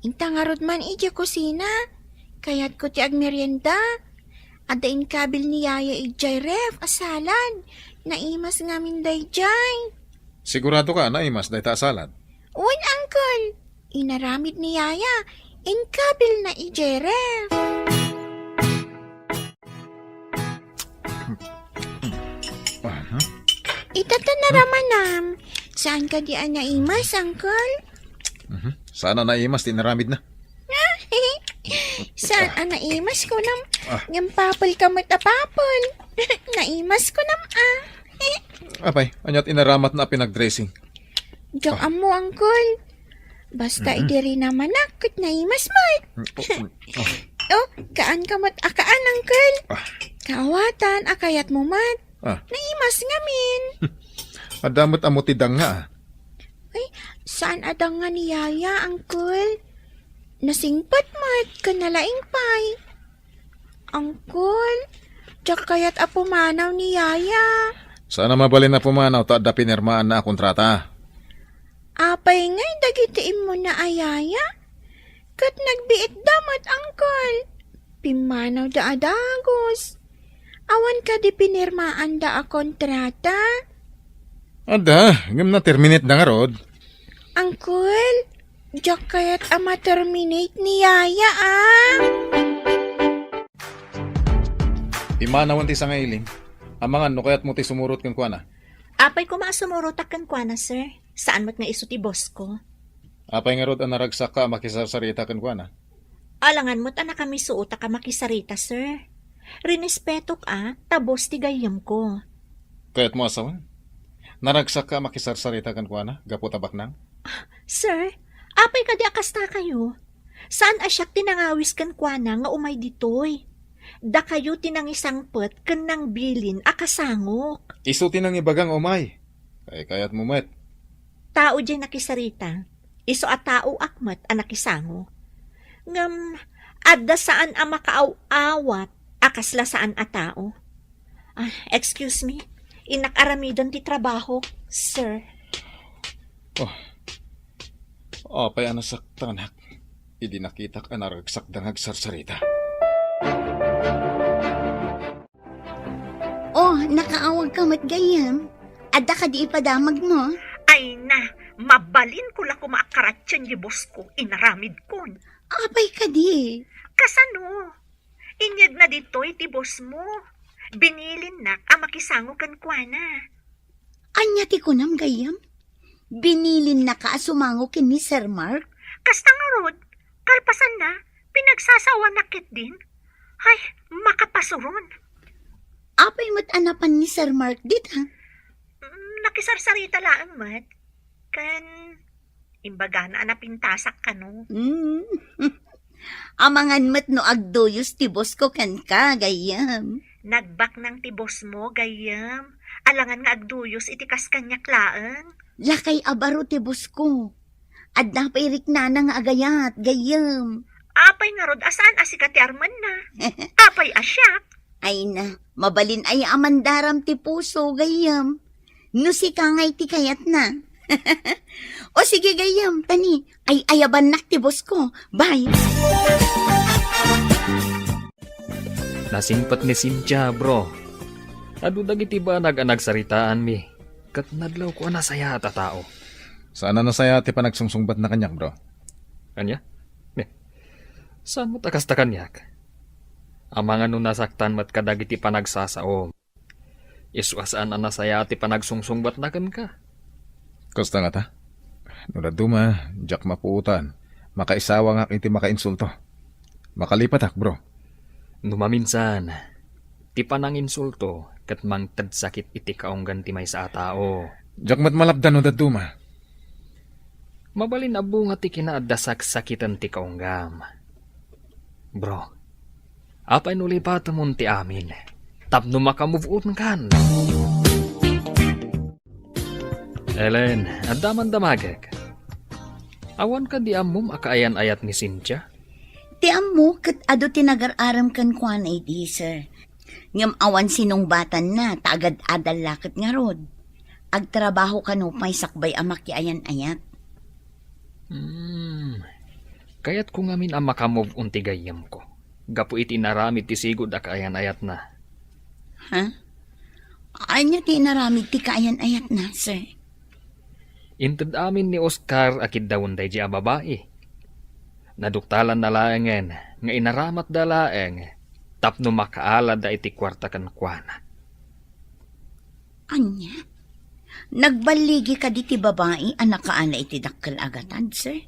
Inta nga rod man ija kusina. Kaya't ko ti agmerienda. Adain kabil ni Yaya ijay ref, asalad. Naimas ngamin day jay. Sigurado ka na imas dahi ta salad. Uy, uncle. Inaramid ni Yaya. Inkabil na ijay ref. Itata na ramanam. Saan ka di naimas, uncle? Sana na imas, tinaramid na. Saan naimas ko nam? Ngam papel ka matapapol. Naimas ko nam Apay, anyat inaramat na pinag-dressing. Diyak amo, uncle. Basta idiri naman akit naimas mat. Oh, kaan ka mat akaan, uncle. Kaawatan, akayat mo mat. Naimas ngamin. Adamot amo tidang nga. Saan adang nga ni Yaya, uncle? Nasingpat mat, kanalaing pay. Uncle, diyak kayat apumanaw ni Yaya. Sana mabalin na pumanaw ta da pinirmaan na kontrata. Apay ngay, dagitiin mo na ayaya. Kat nagbiit damat, uncle. Pimanaw da adagos. Awan ka di pinirmaan da a kontrata. Ada, ngam na terminate na nga rod. Uncle, diyak kayat ama terminate ni Yaya Imanawan ti sa ngailing. Amangan no kayat mo ti sumurot kang kuana. Apay ko maasumurotakan kwa na, sir. Saan mo't nga iso ti boss ko? Apay nga rod ang naragsak ka makisasarita kang kuana. Alangan mo't anak kami suota ka makisarita, sir. Rinespeto ka, tabos ti gayam ko. Kayat mo asawan? Naragsak ka makisasarita kang kuana? Gapo tabak nang? Sir, apay ka di akasta kayo. Saan asyak tinangawis kan kwa na nga umay ditoy? Da kayo tinangisangpet kan nang bilin akasangok. Isuti nang ibagang umay. Kayat mo met. Tao dyan nakisarita. Iso at tao akmat ang nakisango. Ngam, adda saan ang makaaw-awat akasla saan a tao. Excuse me. Inakaramidan ti trabaho, sir. Apay anasaktanak. Idi nakitak anaragsak dangag sarsarita. Oh, nakaawag ka matgayam. Adda ka di ipadamag mo. Ay na, mabalin ko la kumaakaratsyan di boss ko, inaramid kon. Apay ka di. Kasano? Inyag na dito'y ti boss mo. Binilin na ang makisango kan kwa na. Anya ti kunam gayam. Binilin na ka asumango kin ni Sir Mark. Kasta nga rod, kalpasan na, pinagsasawa na kit din. Ay, makapasuron. Apay mo't anapan ni Sir Mark dit ha? Nakisarsarita laang mat. Kan, imbaga na anapintasak ka no. Amangan mo't no agdoyos ti boss ko kan ka, gayam. Nagbak ng tibos mo, gayam. Alangan nga agduyos itikas kanyak laang. Lakay abaro ti boss ko. Adda pa irik na nga agayat, gayam. Apay nga rod, asaan asikat ti Arman na? Apay asyak. Ay na, mabalin ay amandaram ti puso, gayam. No si kangay ti kayat na. O sige, gayam, tani, ay ayaban nak ti boss ko. Bye. Nasingpat ni Cynthia, bro. Adu dagiti ba nag-anagsaritaan mi? Kat nadlaw ko nasaya at tao. Sana nasaya ti panagsungsungbat na kanyak, bro. Kanya? Saan mo takas ta kanyak? Amangan nung nasaktan mat kadagiti panagsasaom. Isuasaan ang nasaya ti panagsungsungbat na kan ka. Kosta nga ta? Nula duma, jak mapuutan. Makaisawa nga iti makainsulto. Makalipat bro. Numaminsan, ti pananginsulto kat mang tadsakit iti kaunggan ti may sa tao. Jak mat malabdan no daduma. Mabalin abo nga ti kinaadasak sakitan ti kaunggam. Bro, apay nulipat mo ti amin. Tapno makamove on kan. Ellen, adaman damagek. Awan ka di amom akaayan-ayat ni Cynthia? Ti amo kat ado tinagar-aram kan kuan ay di, sir. Ngam awan sinong batan na, taagad adal lakit nga rod. Agtrabaho ka no may sakbay amak ayan-ayat. Kayat ko ngamin ang makamove unti gayam ko. Gapu iti naramid ti sigod a kaayan-ayat na. Ha? Anya ti naramid ti kaayan-ayat na, sir? Inted amin ni Oscar akid dawon day a babae. Naduktalan na laengen, nga inaramat da laeng, tapno makaalad da iti kwarta kan kuana. Anya? Nagbaligi ka di ti babae ang nakaana iti dakkel agatan, sir?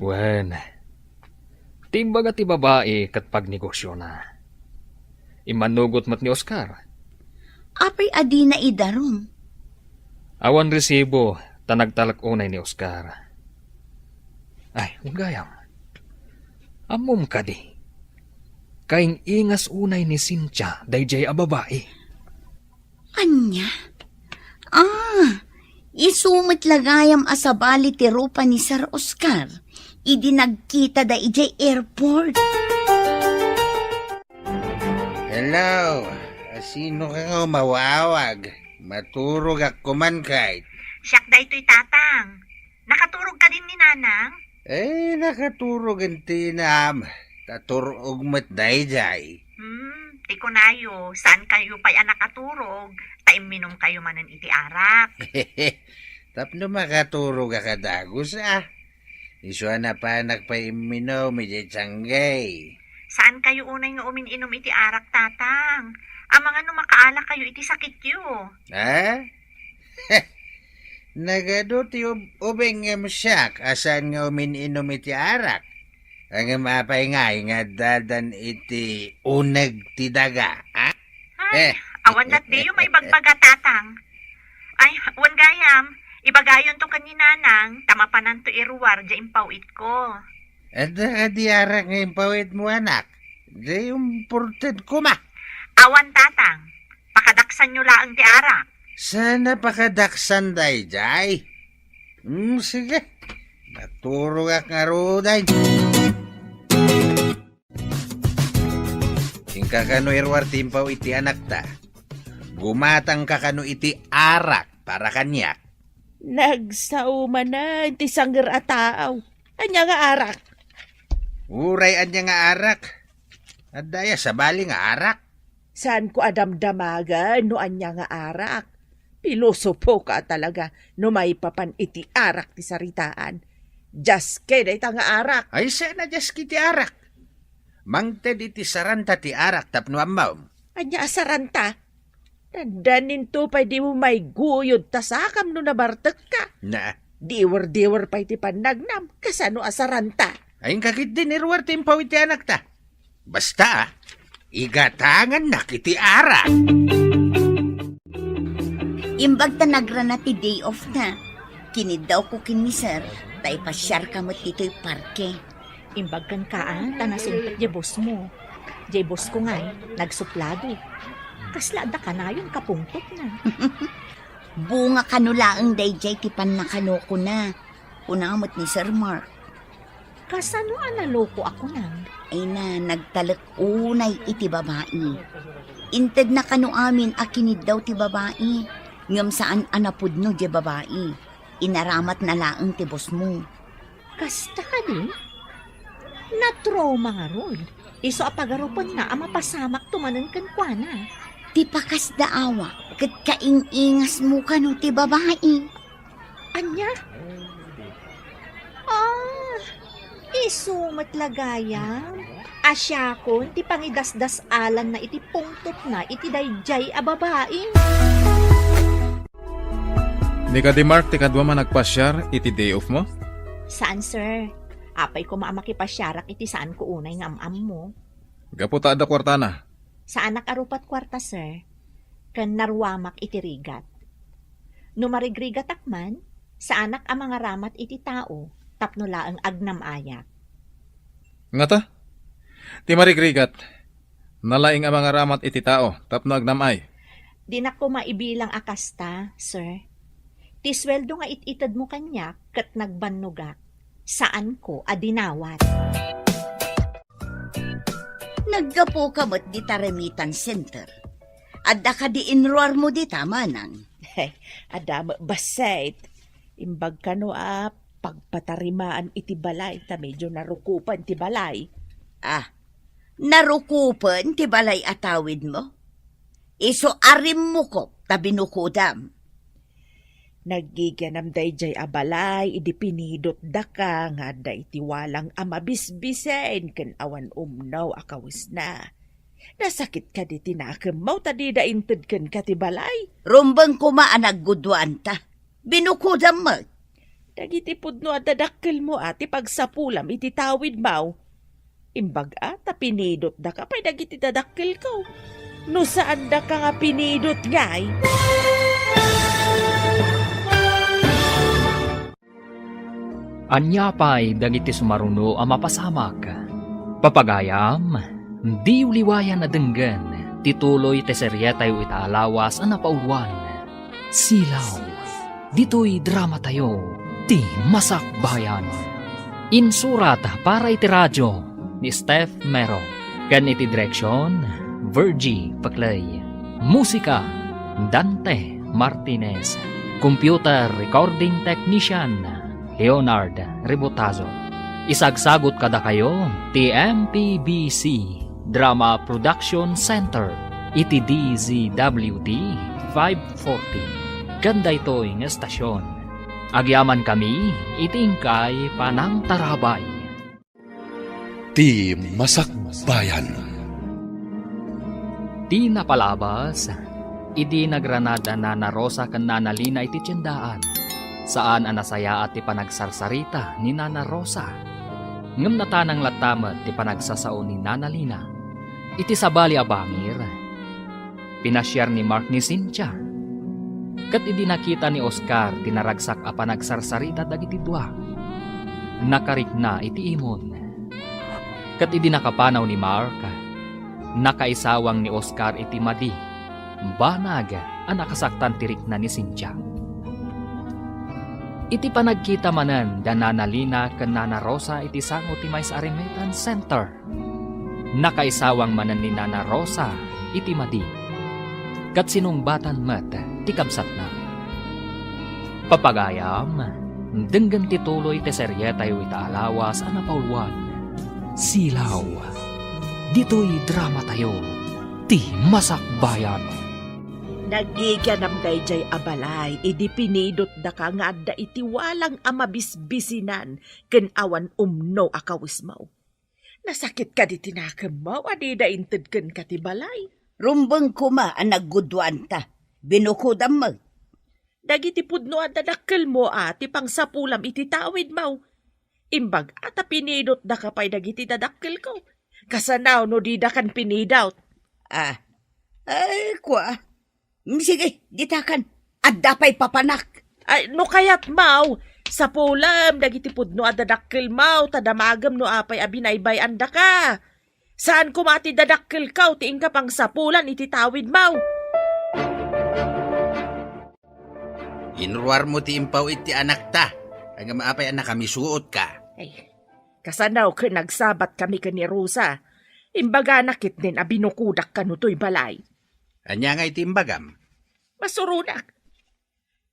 Wen, timbaga ti babae kat pagnegosyo na. Imanugot mat ni Oscar. Apay adi na idarom. Awan resibo, tanagtalak unay ni Oscar. Ay, gayam. Amom ka di. Kaing ingas unay ni Cynthia, dayjay a babae. Anya? Isumit lagayam asabali ti rupa ni Sir Oscar. Idi nagkita da ijay airport. Hello, sino ka nga mawawag? Maturog ako man kahit. Siyak da ito'y tatang. Nakaturog ka din ni Nanang? Nakaturog ang tinam. Taturog mat dayjay. Di ko nayo. Saan kayo pa'y nakaturog? Taim minom kayo manan iti arak. Tapno makaturog ka dagos Iso na pa nagpaiminaw medyo tsanggay. Saan kayo unay nga umininom iti arak, tatang? Ang mga numakaala kayo iti sakit yo. Ha? Nagado ti ubeng siyak asan nga umininom iti arak. Ang mapay nga dadan iti unag ti daga. Ay, awan dat diyo may bagbaga, tatang. Ay, wan gayam. Ibagayon to kaninanang, tamapanan to iruwar, di impawit ko. At di arak nga impawit mo anak. Di important ko ma. Awan, tatang. Pakadaksan nyo laang ti arak. Sana pakadaksan dayjay. Sige. Naturo ka nga roday. Ingka kano irwar timpaw iti anak ta. Gumatang ka kano iti arak para kanyak. Nagsauma na, ti sangger ataaw. Anya nga arak. Uray anya nga arak. At daya sabali nga arak. Saan ko adamdamaga no anya nga arak? Pilosopo ka talaga no may papan iti arak ti saritaan. Just keda ita nga arak. Ay sana just kiti arak. Mangted iti saranta ti arak tapno amaw. Anya asaranta. Dandanin to pa di mo may guyod tasakam no nabartek ka. Na. Diwer-diwer pa iti panagnam. Kasano asaranta. Ayong kakit din irwar timpaw iti anak ta. Basta, igatangan na kiti arak. Imbag ta nagrana ti day off na. Kinid daw ko kini sir. Tay pasyar ka mo tito'y parke. Imbag kan kaan, tanasimpit di boss mo. Di boss ko nga'y, nagsuplado. Kaslada ka na yun, kapungtot na. Bunga kanulaang dayjay ti panakano ko na. Unamot ni Sir Mark. Kasano analoko ako nang? Ay na, nagtalak unay iti babae. Inted na kanu amin akinid daw ti babae. Ngam saan anapudno di babae. Inaramat na laang ti boss mo. Kasta ka di? Na-trauma nga ron. Iso apagarupan na ang mapasamak tumanan kan kwa na. Ti pakas daawa, kat kaingingas mo kanu ti babae. Anya? Iso matlagayam. Asyakon, ti pangidasdas alan na iti pungtot na iti dayjay a babae. Ni ka di Mark, ti kadwa man nagpasyar iti day off mo? Saan, sir? Apay ko maamakipasyarak iti saan ko unay nga am mo. Gaputa da kwartana. Sa anak arupat kwarta, sir. Kan narwamak iti rigat. No marigrigat akman, sa anak ang mga ramat iti tao, tapno laang agnam ayak. Nga ta? Ti marigrigat. Nalaing ang mga ramat iti tao, tapno agnamay. Di na ko maibilang akasta, sir. Ti sweldo nga ititad mo kanya, kat nagbanugak. Saan ko adinawat? Naggapo ka mo't di taremitan center. Adda ka di enroar mo di tama nang. Adam, basait. Imbag ka no pagpatarimaan iti balay, ta medyo narukupan ti balay. Ah, narukupan ti balay atawid mo? Iso arim mo ko tabinukudam. Nagiganam dayjay abalay, idi pinidot da ka, nga da iti walang amabisbisen, ken awan umnaw akawis na. Nasakit ka di tinakemaw, tadi da inted ken ka ti balay. Rumbang kuma anaggudwan ta. Binukudam mo. Dagiti pudno at dadakkel mo ati pagsapulam iti tawid maw. Imbag ata pinidot da ka, pay dagiti dadakkel ko. No saan da ka nga pinidot ngay? Anya pa'y dagiti sumaruno ang mapasamak. Papagayam, di uliwayan na denggan, tituloy teseryetay o itaalawas ang napauluan. Silaw, dito'y drama tayo, ti masakbayan. Insurat para iti radyo ni Steph Mero, kan iti direksyon, Virgie Paclay. Musika, Dante Martinez. Computer Recording Technician, Leonard Rebotazo. Isagsagot kada kayo, TMPBC Drama Production Center, iti DZWD 540. Ganda ito'y nga estasyon. Agyaman kami, itingkay panang tarabay. Ti Masakbayan. Di napalabas, idi nagranada na narosa kan nanalina iti tiyendaan. Saan anasaya at ti panagsarsarita ni Nana Rosa. Ngam natanang latamat ti panagsasao ni Nana Lina. Iti sabali abangir, pinasyar ni Mark ni Cynthia. Kat idi nakita ni Oscar tinaragsak a panagsarsarita dagiti dua. Nakarik na iti imon. Kat idi nakapanaw ni Mark, nakaisawang ni Oscar iti madi. Banag ang nakasaktan tirik na ni Cynthia. Iti panagkita manan da Nana Lina ken Nana Rosa iti sango ti Maysa Arimetan Center. Nakaisawang manan ni Nana Rosa iti madi. Kat sinungbatan met ti kabsat na. Papagayam, denggan tituloy ti seryetay o itaalawas ang napauluan. Silaw, dito'y drama tayo, ti masakbayan. Nagiganam dayjay abalay, idi pinidot da ka nga adda iti walang amabisbisinan, ken awan umno akawis maw. Nasakit ka di tinakemaw, adi da inted ken ka ti balay. Rumbang kuma ang naggudwan ta. Binukudam mo. Dagiti pudno at dadakkel mo ati pang sapulam iti tawid maw. Imbag ata pinidot da ka pay dagiti dadakkel ko. Kasanaw no di da kan pinidot. Ah, ay kwa. Sige, ditakan. At dapay papanak. Ay, no kayat maw, sa pulam, dagiti pudno at dadakkel maw, tadamagam no apay abinaybay anda ka. Saan kumati dadakkel kaw, tiing ka pang sapulan, ititawid maw. Inruar mo ti impaw iti anak ta. Ang maapay anak kami suot ka. Ay, kasanaw ka nagsabat kami ka ni Rosa. Imbaga nakit din abinukudak ka no to'y balay. Anya nga iti imbagam. Masurunak.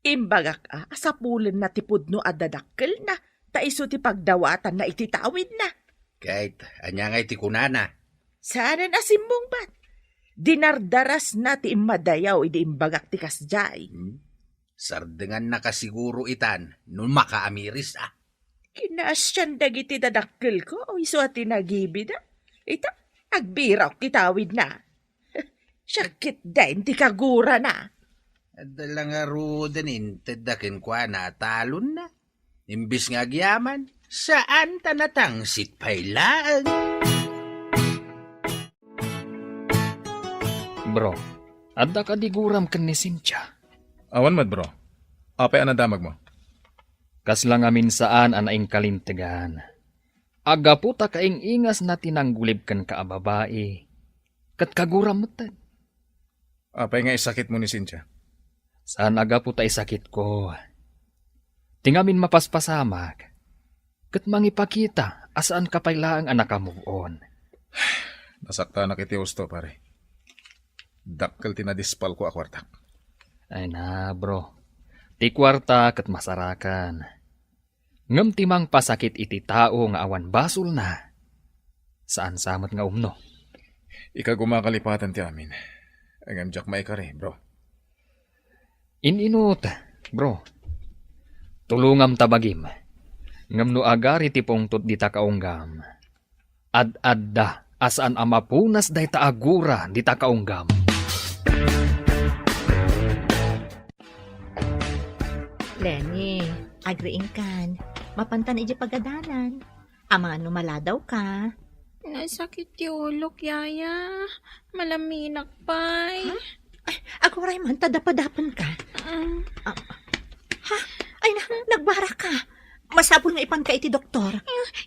Imbagak sapulan na tipudno adadakkel na, taiso ti pagdawatan na ititawid na. Kahit anya nga iti kunana. Sana na simbong bat. Dinardaras na ti imadayaw idi imbagak ti kasjay. Sardengan na kasiguro itan, nun makaamiris Kinasyan dagiti dadakkel ko, o iso at tinagibid Ita, agbiraw kitawid na. Syakit din ti kagura na. Adala nga rudan intadakin kwa na talon na. Imbis nga agyaman, saan tanatang sitpailaan? Bro, adda ka diguram ken ni Cynthia. Awan mad bro. Apay anadamag mo? Kaslang amin saan anaing kalintegan. Aga puta kaing ingas na tinanggulib kan kaababae. Kat kaguram matan. Apay nga isakit mo ni Cynthia? Saan aga puta isakit ko. Tingamin mapaspasamag. Kat mangipakita asaan kapaylaang anak ka move on. Nasakta na kiti usto pare. Dakkel tinadispal ko akwartak. Ay na bro. Ti kwarta kat masarakan. Ngam timang pasakit iti tao nga awan basol na. Saan samot nga umno? Ika gumakalipatan ti amin. Ang amjak maikari, bro. Ininot, bro. Tulungam tabagim. Ngam no agari ti pungtot di ta kaunggam. Ad-adda asaan amapunas day ta agura di ta kaunggam. Lenny, agriing kan. Mapantan iji pagadalan. Ama ano maladaw ka. Nasakit ti ulok, yaya. Malaminak pa'y. Ako ray man, tadapadapan ka. Ay na, nagbara ka. Masabol nga ipan ka iti doktor.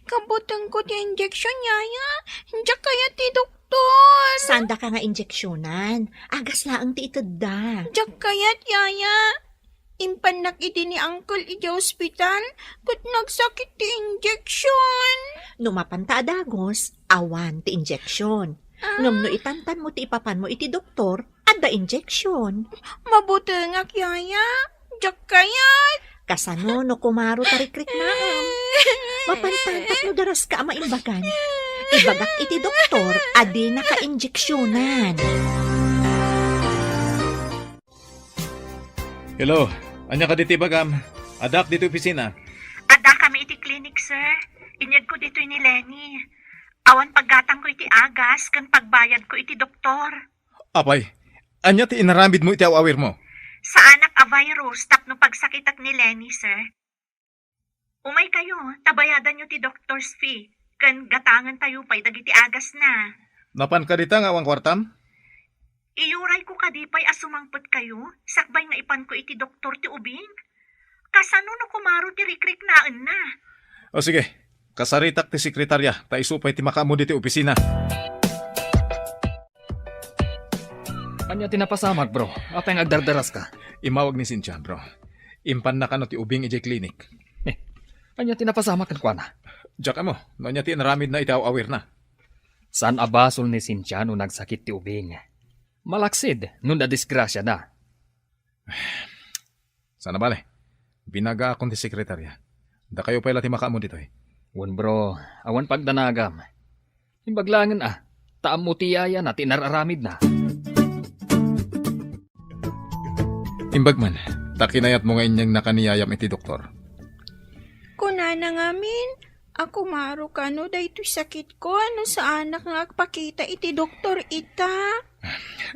Kabutang ko ti injection, yaya. Hindi kaya ti doktor. Sanda ka nga injeksyonan. Agas laang ti itadda. Diyak kayat, yaya. Impanak iti ni uncle iti hospital. Kat nagsakit ti injection. Numapanta adagos, awan ti injeksyon. Ngam no itantan mo ti ipapan mo iti doktor, adda injeksyon. Mabuti nga, yaya. Diyak kayat. Kasano no kumaro tarikrik na mapantantak no daras ka maimbagan. Ibagak iti doktor, adi naka-injeksyonan. Hello, anya ka diti bagam. Adak dito opisina. Ada kami iti clinic, sir. Inyag ko dito ni Lenny. Awan paggatang ko iti agas, kan pagbayad ko iti doktor. Apay, anya ti inaramid mo iti awawir mo. Sa anak a virus, tapno pagsakitak ni Lenny, sir. Umay kayo, tabayadan nyo ti doctor's fee. Kan gatangan tayo pa'y dagiti agas na. Napan ka dita nga awang kwartam? Iyuray ko kadipay asumangpot kayo, sakbay nga ipan ko iti doktor ti ubing. Kasano no kumaro ti rikrik naan na. O sige, kasaritak ti sekretarya, ta isupay ti makamo diti opisina. Anya tinapasamag, bro. Apay nga agdardaras ka. Imawag ni Cynthia, bro. Impan na ka no ti ubing iti clinic. Anya tinapasamag kan kwa na. Diyak mo, no nya ti inaramid na iti awawir na. Saan abasol ni Cynthia no nagsakit ti ubing? Malaksid, nun na disgrasya na. Sana bale, binaga akong ti sekretarya. Da kayo pala ti makamo dito eh. Wan bro, awan pagdanagam. Imbaglangan taam mo tiyaya na tinararamid na. Imbagman, takinayat mo nga inyang nakaniyayam iti doktor. Kunana ngamin, ako maro ka no dahito sakit ko ano sa anak nga agpakita iti doktor ita.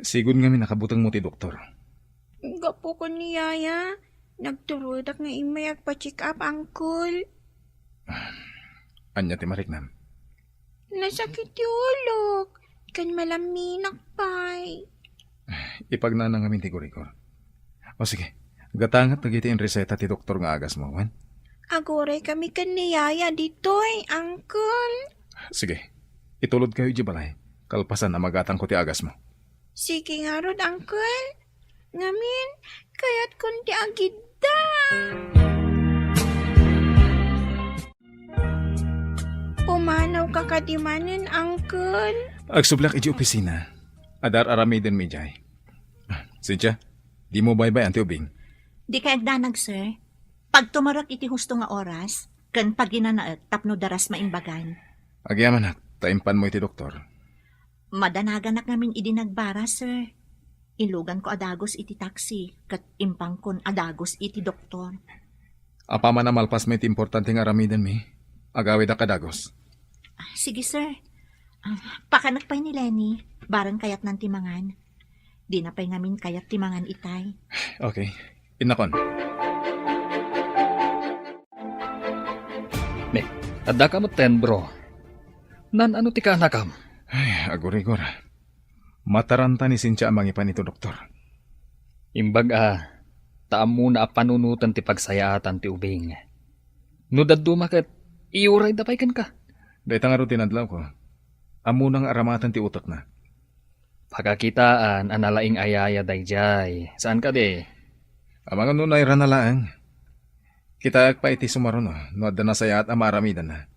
Sigun nga nakabutang mo ti doktor. Gapo ko ni yaya, nagturudak nga imay agpa-check up, uncle. Anya ti mariknam. Nasakit ti ulok, kan malaminak pa'y. Ipagnanang amin ti gurikor. O sige, gatangat nagiti in reseta ti doktor nga agas mo, wan? Agoray kami kan ni yaya ditoy, uncle. Sige, itulod kayo di balay. Kalpasan na magatang ko ti agas mo. Sige nga rod, uncle. Ngamin, kaya't kundi agidda. Pumanaw ka kadimanin, uncle. Agsublak iti opisina. Adar aramiden mi jay. Cynthia, di mo baybay ang tiubing. Di kay agdanag, sir. Pag tumarak iti husto nga oras, kan paginanaet tapno daras maimbagan. Agyaman nak, taimpan mo iti doktor. Madanagan na namin idinagbara, sir. Ilugan ko adagos iti taxi, kat impang kon adagos iti doktor. Apa man na malpas may iti importante nga aramiden mi. Agawid ang kadagos. Sige, sir. Pakanak pa'y ni Lenny, barang kayat ng timangan. Di na pa'y ngamin kayat timangan itay. Okay, inakon. Adda ka mo ten, bro. Nan ano ti ka nakam? Ay, agor-igor. Mataranta ni Cynthia ang mangipan ito, doktor. Imbag taam muna panunutan ti pagsayaatan ti ubing. No daddumaket, iuray dapay kan ka. Dahil nga ro tinadlaw ko. Amo nang aramatan ti utak na. Pagkakitaan, analaing ayaya dayjay. Saan ka de? Amang ano na iranalaang. Kita pa iti sumaron no adda na sayat amaramidan na.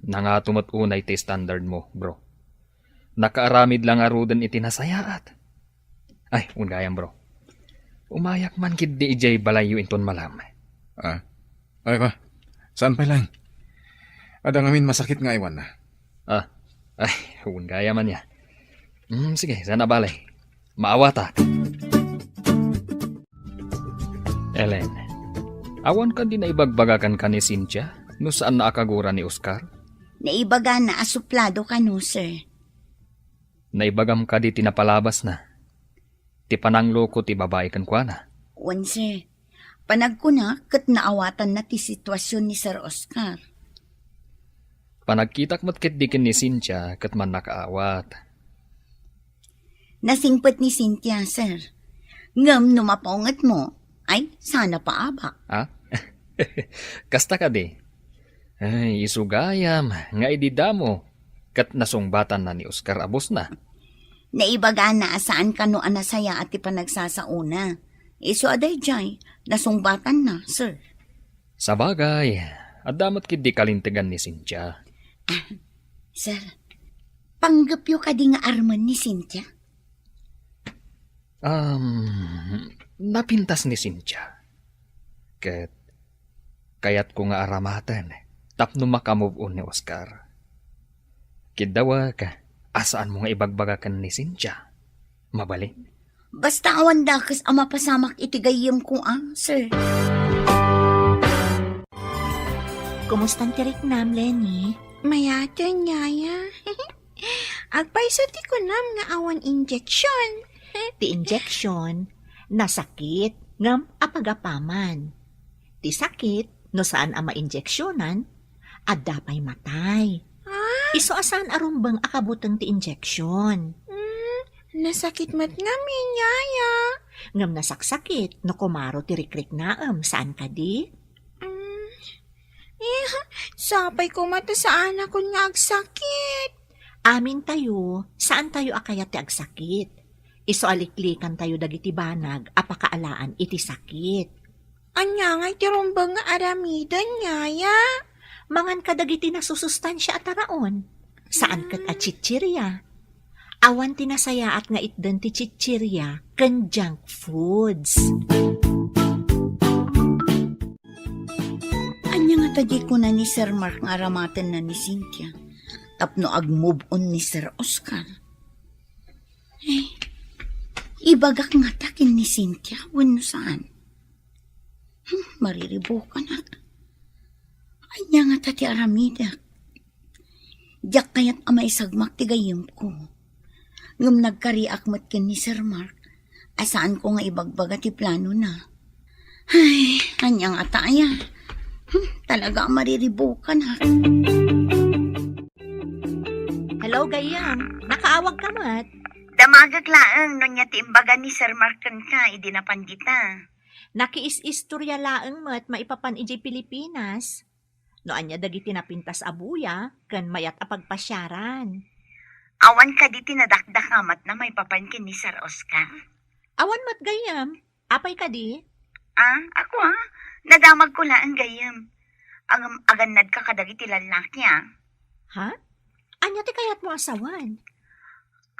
Nangatumat unay ti standard mo, bro. Nakaaramid lang arudan iti nasayaat. Ay, ungayam bro. Umayak man kid di ijay balayo inton malam. Ay ka, Saan pa lang? Adang amin masakit nga iwan na. Ay, huwag gaya man ya. Sige, sana balay. Maawata. Ellen, awan ka din na ibagbagakan ka ni Cynthia no saan naakagura ni Oscar? Naibaga na asuplado ka no, sir. Naibagam ka di tinapalabas na. Ti panangloko ti babae kan kwa na. Wan, sir. Panag ko na, kat naawatan na ti sitwasyon ni Sir Oscar. Panagkitak matkit dikin ni Cynthia kat man nakaawat. Nasingpet ni Cynthia, sir. Ngam numapongat mo, ay sana paaba. Ha? Kasta ka di. Ay, isugayam, nga ididamo. Kat nasungbatan na ni Oscar abos na. Naibaga na saan ka no anasaya at ipanagsasauna. Iso aday jay, nasungbatan na, sir. Sa bagay, adamat kid di kalintigan ni Cynthia. Sir, panggapyo ka di nga arman ni Cynthia? Napintas ni Cynthia. Kayat ko nga aramatan, tapno makamove on ni Oscar. Kidawa ka, asaan mo nga ibagbagakan ni Cynthia? Mabalin? Basta awan dakas ama pasamak itigayim ko sir. Kumustan tirik nam, Lenny? Mayatan yaya. Agpaysa ti ko nam nga awan injection. Ti injection, nasakit, ngam apagapaman. Ti sakit, no saan ama injeksyonan, adda pa'y matay. Iso asan arumbang akabutang ti injection. Nasakit mat ngamin, yaya. Ngam nasaksakit, no kumaro ti rikrik naam, saan ka di? Sapay ko mata sa anak ko nga agsakit. Amin tayo, saan tayo akayat ti agsakit? Iso aliklikan tayo dagiti banag, apakaalaan iti sakit. Anya nga tirumbang nga aramidan, yaya. Mangan ka dagiti nasusustansya at taraon. Saan kat at chichirya? Awan tinasaya at nga itdan ti chichirya ken junk foods. Anya nga tadi ko na ni Sir Mark nga aramatan na ni Cynthia. Tapno ag-move on ni Sir Oscar. Ibagak nga takin ni Cynthia, wano saan? Mariribukan at. Anya nga tati aramidak. Diyak kayat amay sagmak tigayim ko. Ngam nagkariak mat ken ni Sir Mark, asaan ko nga ibagbaga ti plano na. Ay, anya nga taya. Talaga mariribukan ha. Hello, gayam. Nakaawag ka mat. Damagag laang no niya tiimbaga ni Sir Marken ka, idinapandita. Nakiis-istorya laeng mat maipapan iji Pilipinas. No anya dagiti napintas abuya, ken mayat apagpasyaran. Awan ka di tinadakdakamat na may papankin ni Sir Oscar. Awan mat gayam. Apay ka di? Ako nadamag ko lang ang gayam. Ang aganad ka kadagiti lalaki Ha? Anya ti kayat mo asawan?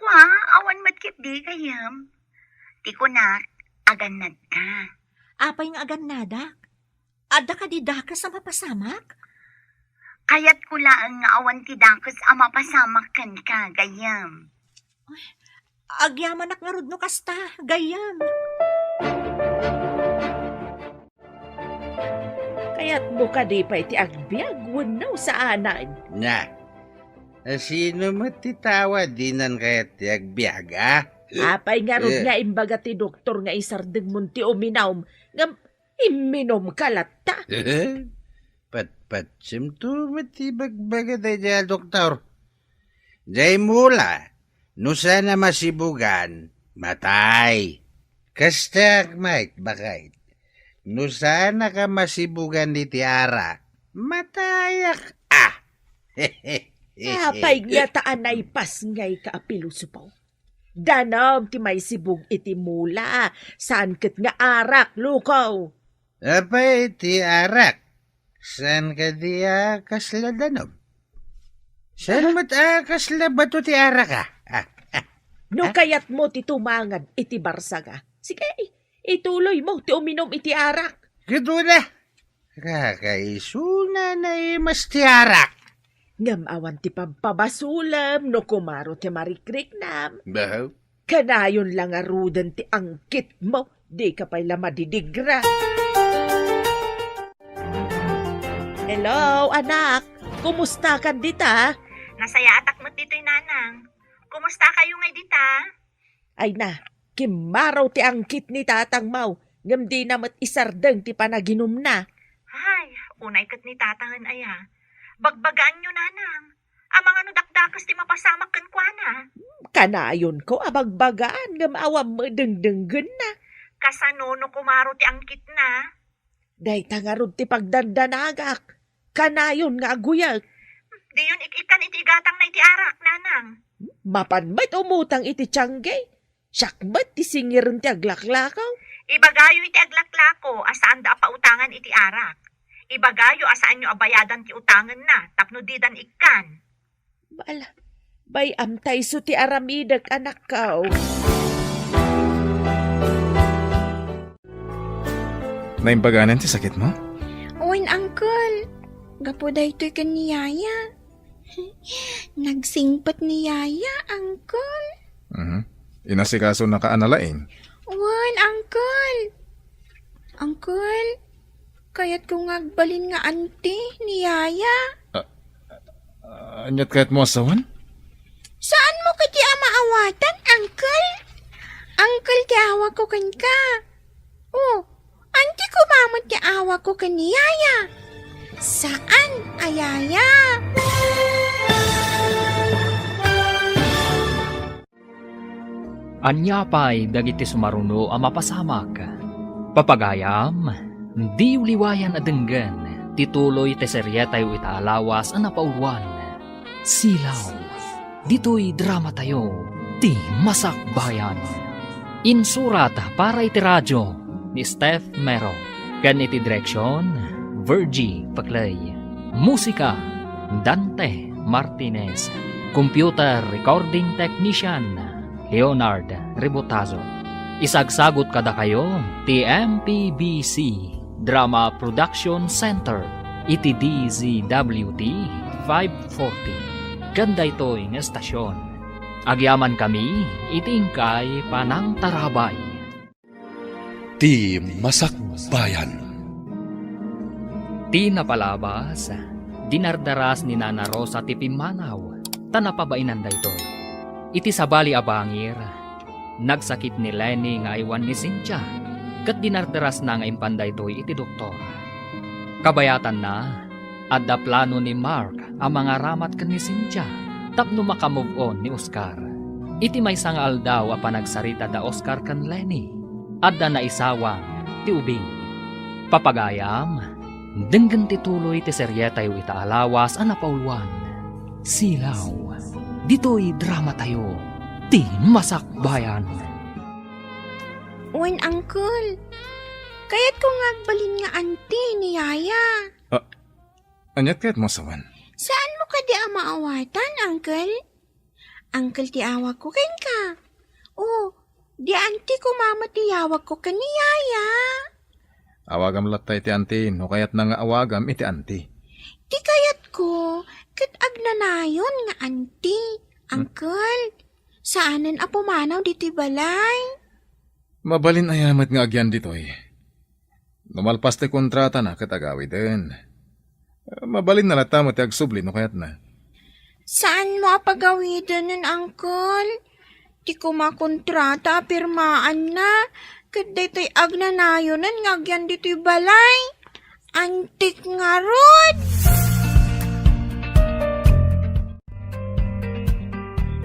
Awan matkit di gayam. Ti ko na, aganad ka. Apay nga aganadak? Adda ka di dakas sa mapasamak? Kayat ko lang nga awan ti dakas ama pasamak kan ka, gayam. Agyaman ak nga rudno kasta, gayam. Kaya't buka di pa iti agbyag, wanaw sa anan. Na, sino mo titawa dinan kayat ti agbyag, Apay nga rod nga imbaga ti doktor nga isardeng munti uminaw, nga iminom kalata. Pat simto matibagbaga tayo dyan, doktor. Jay mula, no sana masibugan, matay. Kasta, Mike, bakit? No sana ka masibugan ni Tiara, matayak. Apay nga taan ay pas ngay kaapilusupaw. Danam ti may sibug iti mula, saan ket nga arak, lukaw. Apay ti arak. San ka di kasla danom? San mat kasla bato ti arak ka? No kayat mo ti tumangad iti barsaga. Sige, ituloy mo ti uminom iti arak. Gito na. Kakaisun Nanay, mas tiyarak. Ngam awan ti pampabasulam no kumaro ti marikrek nam. Bahaw? Kanayon lang arudan ti angkit mo. Di ka pala madidigra. Hello, anak. Kumusta ka dita? Nasaya atak mo't dito'y nanang. Kumusta kayo ngay dita? Ay na, kimaraw ti angkit ni tatang mau. Ngam di namat isardeng ti panaginom na. Ay, unay kat ni tatahan aya. Bagbagaan nyo nanang. Amang ano dakdakas ti mapasamak kan kuana. Kanayon ko abagbagaan ngam awam mo dengdenggen na. Kasano no kumaro ti angkit na. Day tangarod ti pagdandanagak. Kanayon nga aguyag. Di yun ikan iti gatang na iti arak, nanang. Mapanmat umutang iti tiyangge. Syakmat ti singirin ti aglaklakaw. Ibagayo iti aglaklako asaan da pautangan iti arak. Ibagayo asaan nyo abayadan ti utangan na tapno didan ikan. Bala, bay amtay so ti aramidag anak kao. Naimbaganan ti sakit mo? Uwin, Uncle. Gapo da ito'y kaniyaya. Nagsingpat ni Yaya, Uncle. Inasikaso na kaanalaing. Uwan, Uncle. Uncle, kaya't kung agbalin nga auntie ni Yaya. Anyat kahit mo asawan? Saan mo kati maawatan, Uncle? Uncle, ti awa ko kan ka. Oh, auntie ko mamot ti awa ko kan ni Yaya. Saan, ayaya? Anya pa'y dagiti sumaruno ang mapasamak. Papagayam, di uliwayan adenggan, tituloy te seryetay itaalawas ang napauluan. Silaw, dito'y drama tayo, ti Masakbayan. Insurat para iti radyo ni Steph Mero. Kan iti direksyon, Virgie Paclay. Musika, Dante Martinez. Computer Recording Technician, Leonard Rebotazo. Isagsagot kada kayo, TMPBC Drama Production Center, iti DZWT 540. Ganda ito'y ng estasyon. Agyaman kami, itingkay panang tarabay. Ti Masakbayan. Ti napalabas, dinardaras ni Nana Rosa ti Pimanaw, tanapabainan da ito. Iti sabali abangir, nagsakit ni Lenny nga iwan ni Cynthia, kat dinardaras na nga impanda ito iti doktor. Kabayatan na, adda plano ni Mark ang mga ramat kan ni Cynthia, tapno makamove on ni Oscar. Iti may sangal daw a panagsarita da Oscar kan Lenny, adda na isawang ti ubing. Papagayam, denggan tituloy ti seryetay itaalawas ang napauluan. Silaw, dito'y drama tayo, ti Masakbayan. Uwan, Uncle. Kaya't kung agbalin nga auntie ni Yaya. Anyat kahit mo asawan? Saan mo ka di maawatan, Uncle? Uncle, ti awag ko ken ka. Oh, di auntie ko mama ti awag ko kan ni Yaya. Awagam latay ti auntie, no kayat na nga awagam iti auntie. Di kayat ko, kat agnanayon nga auntie. Uncle, saanan a pumanaw diti balay? Mabalin ayamat nga agyan ditoy. Numalpas ti kontrata na katagawi din. Mabalin na lata mo ti agsubli no kayat na. Saan mo apagawidan nun, Uncle? Di ko makontrata, pirmaan na. Kat dito'y agnanayonan nga agyan dito'y balay. Antik nga rod!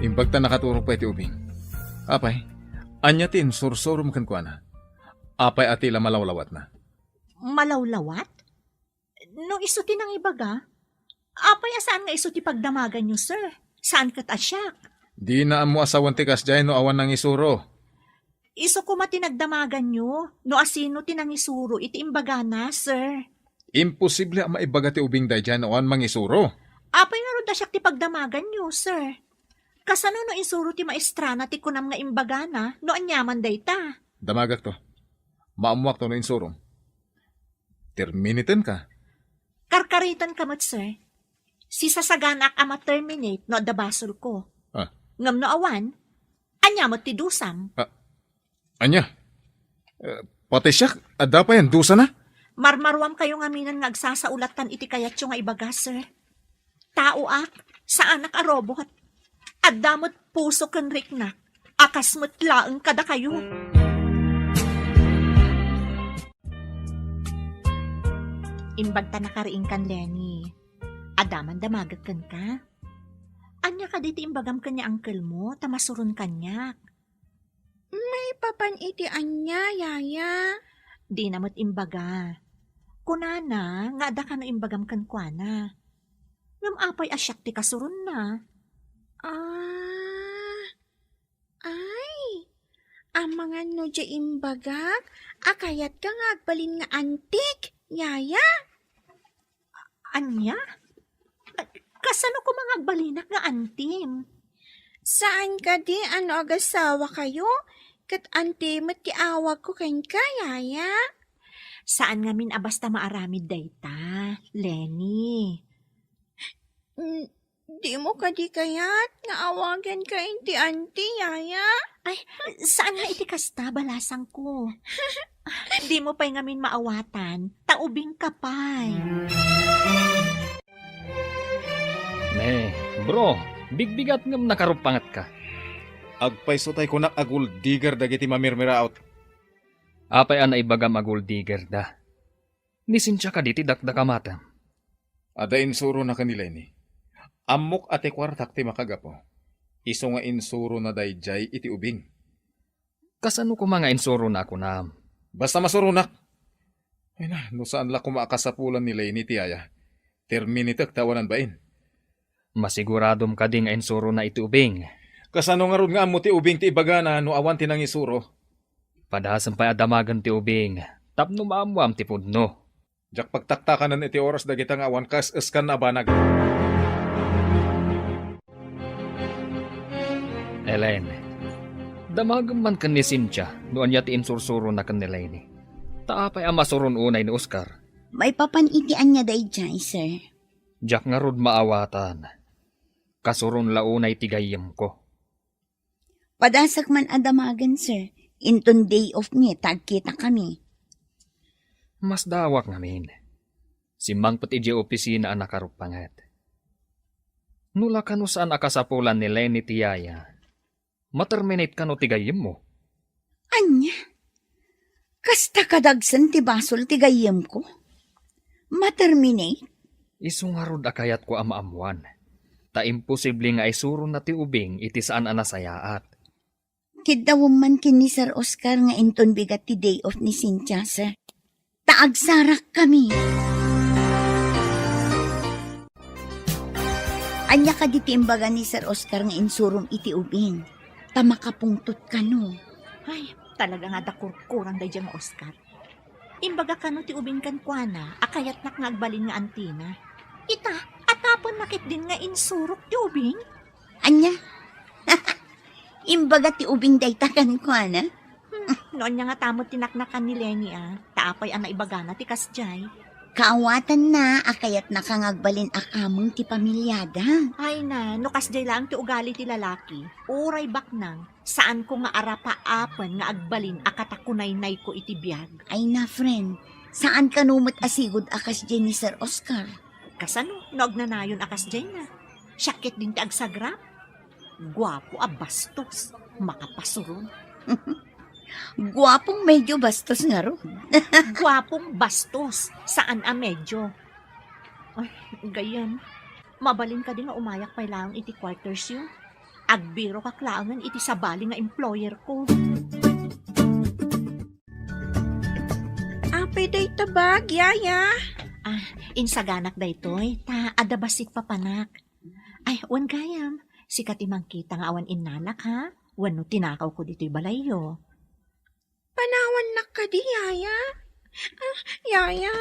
Imbagta nakaturok pa iti ubing. Apay, anyatin sursurum kan kuana. Apay atila malawlawat na. Malawlawat? No isuti ng ibaga? Apay asaan nga isuti pagdamagan nyo, sir? Saan kat asyak? Di na mo asawan ti kasjay no awan ng isuro. Iso ko matinagdamagan nyo, no asino tinangisuro iti imbaga na, sir. Imposible ang maibaga ti ubing day dyan awan mang isuro. Apay nga ron asyak ti pagdamagan nyo, sir. Kasano no insuro ti maestrana ti kunam nga imbaga na, no anyaman day ta? Damagak to. Maamuak to no insurom. Terminitin ka. Karkari Dayton kamot, sir. Si sasaganak ama terminate no da basol ko. Ah. Ngam no awan, anya mo ti dusam. Anya? Pati siya, adda pa yan, dusa na? Marmarwam kayo nga minan nga agsasaulatan iti kayat yung nga ibaga, sir. Tao ak, sa anak a robot. At damot puso kan rikna. Akas mo't laeng kada kayo. Imbag ta nakariing kan, Lenny. Adaman damagat kan ka. Anya ka diti imbagam kanya uncle mo, tamasurun kanyak. May papan iti anya, yaya. Di namot imbaga. Kunana, nga da ka no imbagam kan kuana. Ngam apay asyak ti kasurun na. Ay, ang mga no dya imbagak, akayat ka nga agbalin nga antik, yaya. Anya? Kasano ko mga balinak nga antim? Saan ka di ano agasawa kayo? Kat antim at tiawag ko kain ka, yaya. Saan nga min abasta maaramid dayta, Lenny? Di mo ka di kayat nga awagan ka inti anti, yaya. Ay, saan nga iti kasta balasang ko? Di mo pa'y ngamin maawatan, taubing kapay. Bro, bigbigat ngam nakarupangat ka. Agpaiso tay ko na agul digger dagiti mamirmiraot. Apay ana ibagam agul digger da. Nisincha ka diti dakdaka mata. Ada insuro na kanila ini. Amok ate kwartak ti makagapo. Iso nga insuro na dayjay iti ubing. Kasano ko mga insuro na ako na? Basta masurunak. Ay na, no saan la kumakasapulan nila ini ti aya. Terminitek tawanan bain. Masiguradom ka di nga insuro na iti ubing. Kasano nga ron nga amo ti ubing ti ibagana no awan ti nang isuro. Padasam pa adamagan ti ubing. Tapno maamuam ti pudno. Jak pagtaktakanan iti oras dagita nga awan kas eskan na banag. Ellen, damagam man kan ni Cynthia noon niya ti insursuro na kan nila ini. Taapay ang masuron unay ni Oscar. May papan iti anya dayjay, sir. Diyak nga rod maawatan. Kasuron launay tigayam ko. Padasak man adamagan, sir. Inton day of me, tagkita kami. Mas dawak ngamin. Simbang pati di opisina ang nakarupangat. Nula ka no saan akasapulan ni Lenny Tiyaya. Materminate ka no tigayim mo. Anya? Kasta kadagsan ti basol ti gayem ko? Materminate? Isungarod akayat ko amaamuan. Ta imposible nga isuro na ti ubing iti saan anasayaat. Kidawom man kin ni Sir Oscar nga inton bigat ti day off ni Cynthia, sir. Taagsarak kami. Anya ka di ti imbaga ni Sir Oscar nga insurom iti ubing. Ta makapungtot ka no. Ay, talaga nga dakurkurang day nga Oscar. Imbaga ka no ti ubing kan kuana, akayat nak nga agbalin nga antina. Ita, atapon nakit din nga insurok ti ubing? Anya? Imbaga ti ubing daytakan ko, ana? Noon niya nga tamot tinaknakan ni Lenny taapay ang naibagana ti kasjay. Kaawatan na, akayat nakangagbalin akamong ti pamilyada. Ay na, no kasjay lang ti ugali ti lalaki. Uray baknang, saan ko nga arapa-apan nga agbalin akatakunay-nay ko iti biyag. Ay na, friend, saan ka numot asigod akas dyan ni Sir Oscar? Kasano, noog na nayon akas dyan na. Syakit din ti agsagrap. Guwapo bastos, makapasuron. Guwapong medyo bastos nga ron. Guwapong bastos, saan medyo? Ay, gayan. Mabalin ka din nga umayak pa lang iti quarters yun. Agbiro ka klaangan iti sabali nga employer ko. Apay day tabag, yaya. Insaganak daytoy, ta adabasit papanak. Ay, wan gayam. Sikat imang kita nga awan inalak ha. Wano tinakaw ko dito'y balayo. Panawan na ka di, yaya. Yaya,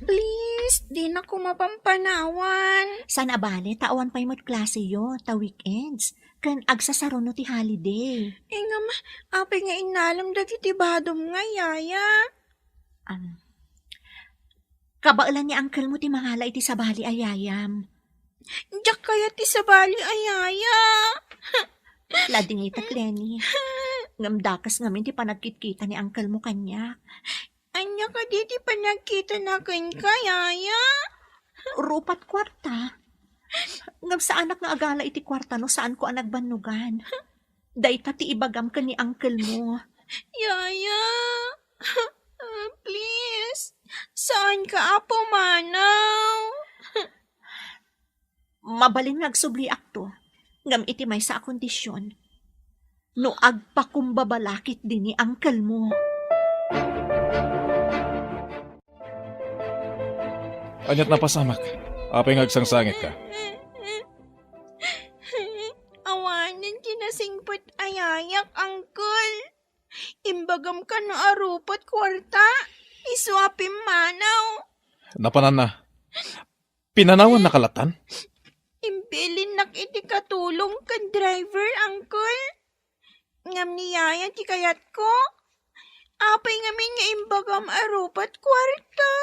please, di na ko mapampanawan. Sana bale, tawan pa'y mo't klase yo, ta weekends. Kan agsasaron no ti holiday. Nga ma, apay nga inalam dagiti badom nga, yaya. Kabailan ni uncle mo ti mangala iti sabali ayayam. Diyak kaya ti sabali ayaya. Lading itak, Lenny. Ngamdakas ngamin ti panagkit-kita ni uncle mo kanya. Anya ka di ti panagkita na kayaya. Rupat kwarta. Ngam sa anak nga agala iti kwarta no saan ko ang nagbanugan. Dayta ti ibagam ka ni uncle mo. Yaya. Please. Saan ka apo manaw? Mabalin nagsubli akto. Ngam iti may sa kondisyon. No agpakumbabalakit din ni uncle mo. Anyat napasamak. Apay ngagsangsangit ka. Awanan kinasingpot ayayak, uncle. Imbagam ka na arupot kwarta. Iswapim manaw. Napanan na. Pinanawan na kalatan? Imbilin nak iti katulong kan driver, uncle. Ngam niyaya ti kayat ko. Apay ngamin nga imbagam arupot kwarta.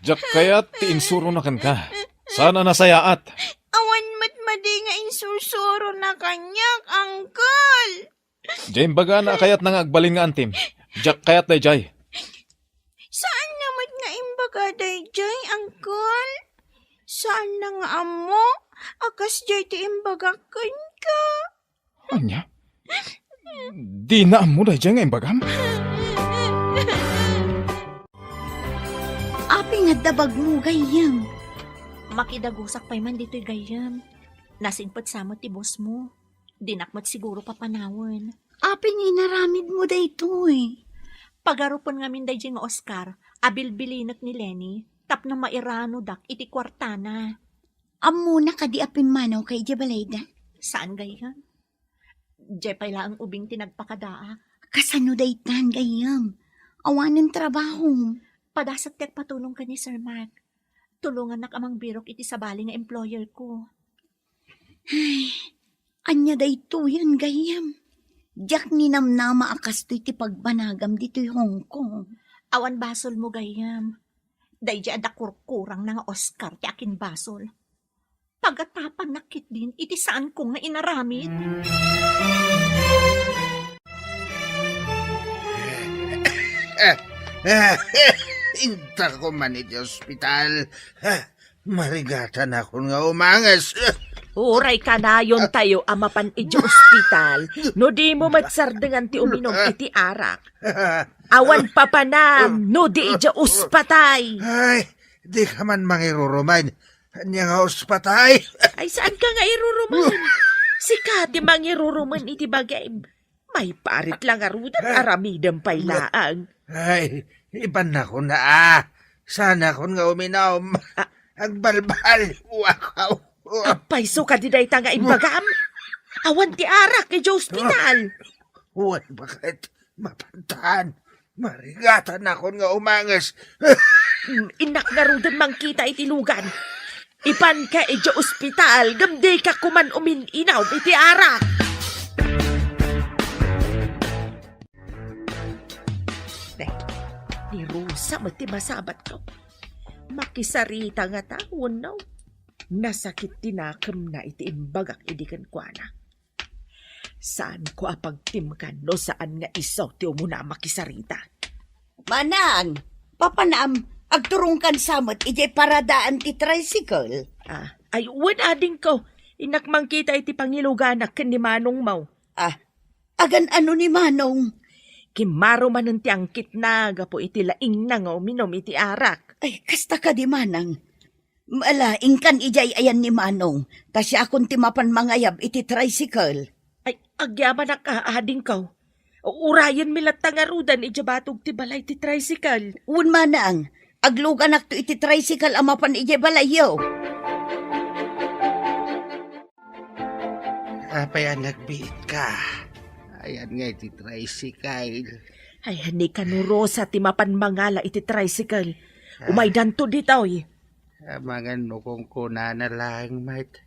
Diyak kayat ti insuro na kan ka. Sana nasayaat. Awan matmadi nga insusuro na kanyak, uncle. Diyan baga na kayat nang agbalin nga antim. Diyak kayat na jay. Saan naman nga imbaga dayjay, uncle? Saan na nga amo? Akas jay ti imbagakan ka. Anya? Di na amo na dyan nga imbagam? Api nga dabag mo gayam. Makidagusak pa'y man dito'y gayam. Nasingpot samot ti boss mo. Dinakmat siguro papanawan. Api nga inaramid mo daytoy. Pagarupon ngamin day nga Oscar, abilbilinak ni Lenny, tap na mairano dak iti kwartana. Amo na kadi apin manaw kay Jabalayda. Saan gayam? Jepay la ang ubing tinagpakadaa. Kasano daytan gayam. Awanan trabaho. Padasat tek patulong ka ni Sir Mark. Tulungan nak amang birok iti sabali nga employer ko. Anya dayto yan gayam. Diyak ni namnama akas to'y ti pagbanagam dito'y Hong Kong. Awan basol mo gayam. Day di ada kurkurang na nga Oscar ti akin basol. Pagatapan nakit din iti saan kong na inaramid. Inta ko man iti ospital. Marigatan ako nga umangas. Uray ka na yon tayo amapan iti ospital. No di mo matsardengan ti uminom iti arak. Awan papanam, no di iti ospatay. Ay, di ka man mangiruruman. Anya nga ospatay. Ay, saan ka nga iruruman? Si Kati mangiruruman iti bagay. May parit lang arudan, aramidam pa'y laang. Ay, iban na ko na Sana ko nga uminom. Agbalbal, wakaw. Apay, so ka diday nga imbagam. Awan ti arak iti ospital. Uwan, bakit? Mapantaan. Marigatan ako nga umangas. Inak nga rudan mangkita iti lugan. Ipan ka iti ospital, gamday ka kuman uminaw iti arak. Ni Rosa, mati masabat ko. Makisarita nga taon, no? Nasakit tinakam na iti imbagak idikan kwa na. Saan ko apagtimkan no saan nga isaw ti umuna makisarita? Manang, papanam, agturong kan samot iti paradaan ti tricycle. Ay uwan ading ko. Inakmang kita iti pangiluganak ken ni Manong Mau. Agan ano ni Manong? Kimaro man ti angkit na gapo iti laing na nga uminom iti arak. Ay, kasta ka di Manang. Malaing kan ijay ayan ni Manong. Tasya akong timapan mangayab iti tricycle. Ay, agyaman ading ko. Urayan milat tangarudan ijabatog ti balay ti tricycle. Un Manang, agluganak to iti tricycle amapan ijay balayo. Apayan nagbiit ka. Ayan nga iti tricycle. Ay, hani ka no Rosa ti mapan mangala iti tricycle. Umaydan to ditoy. Mga nukong kuna na lang, mate.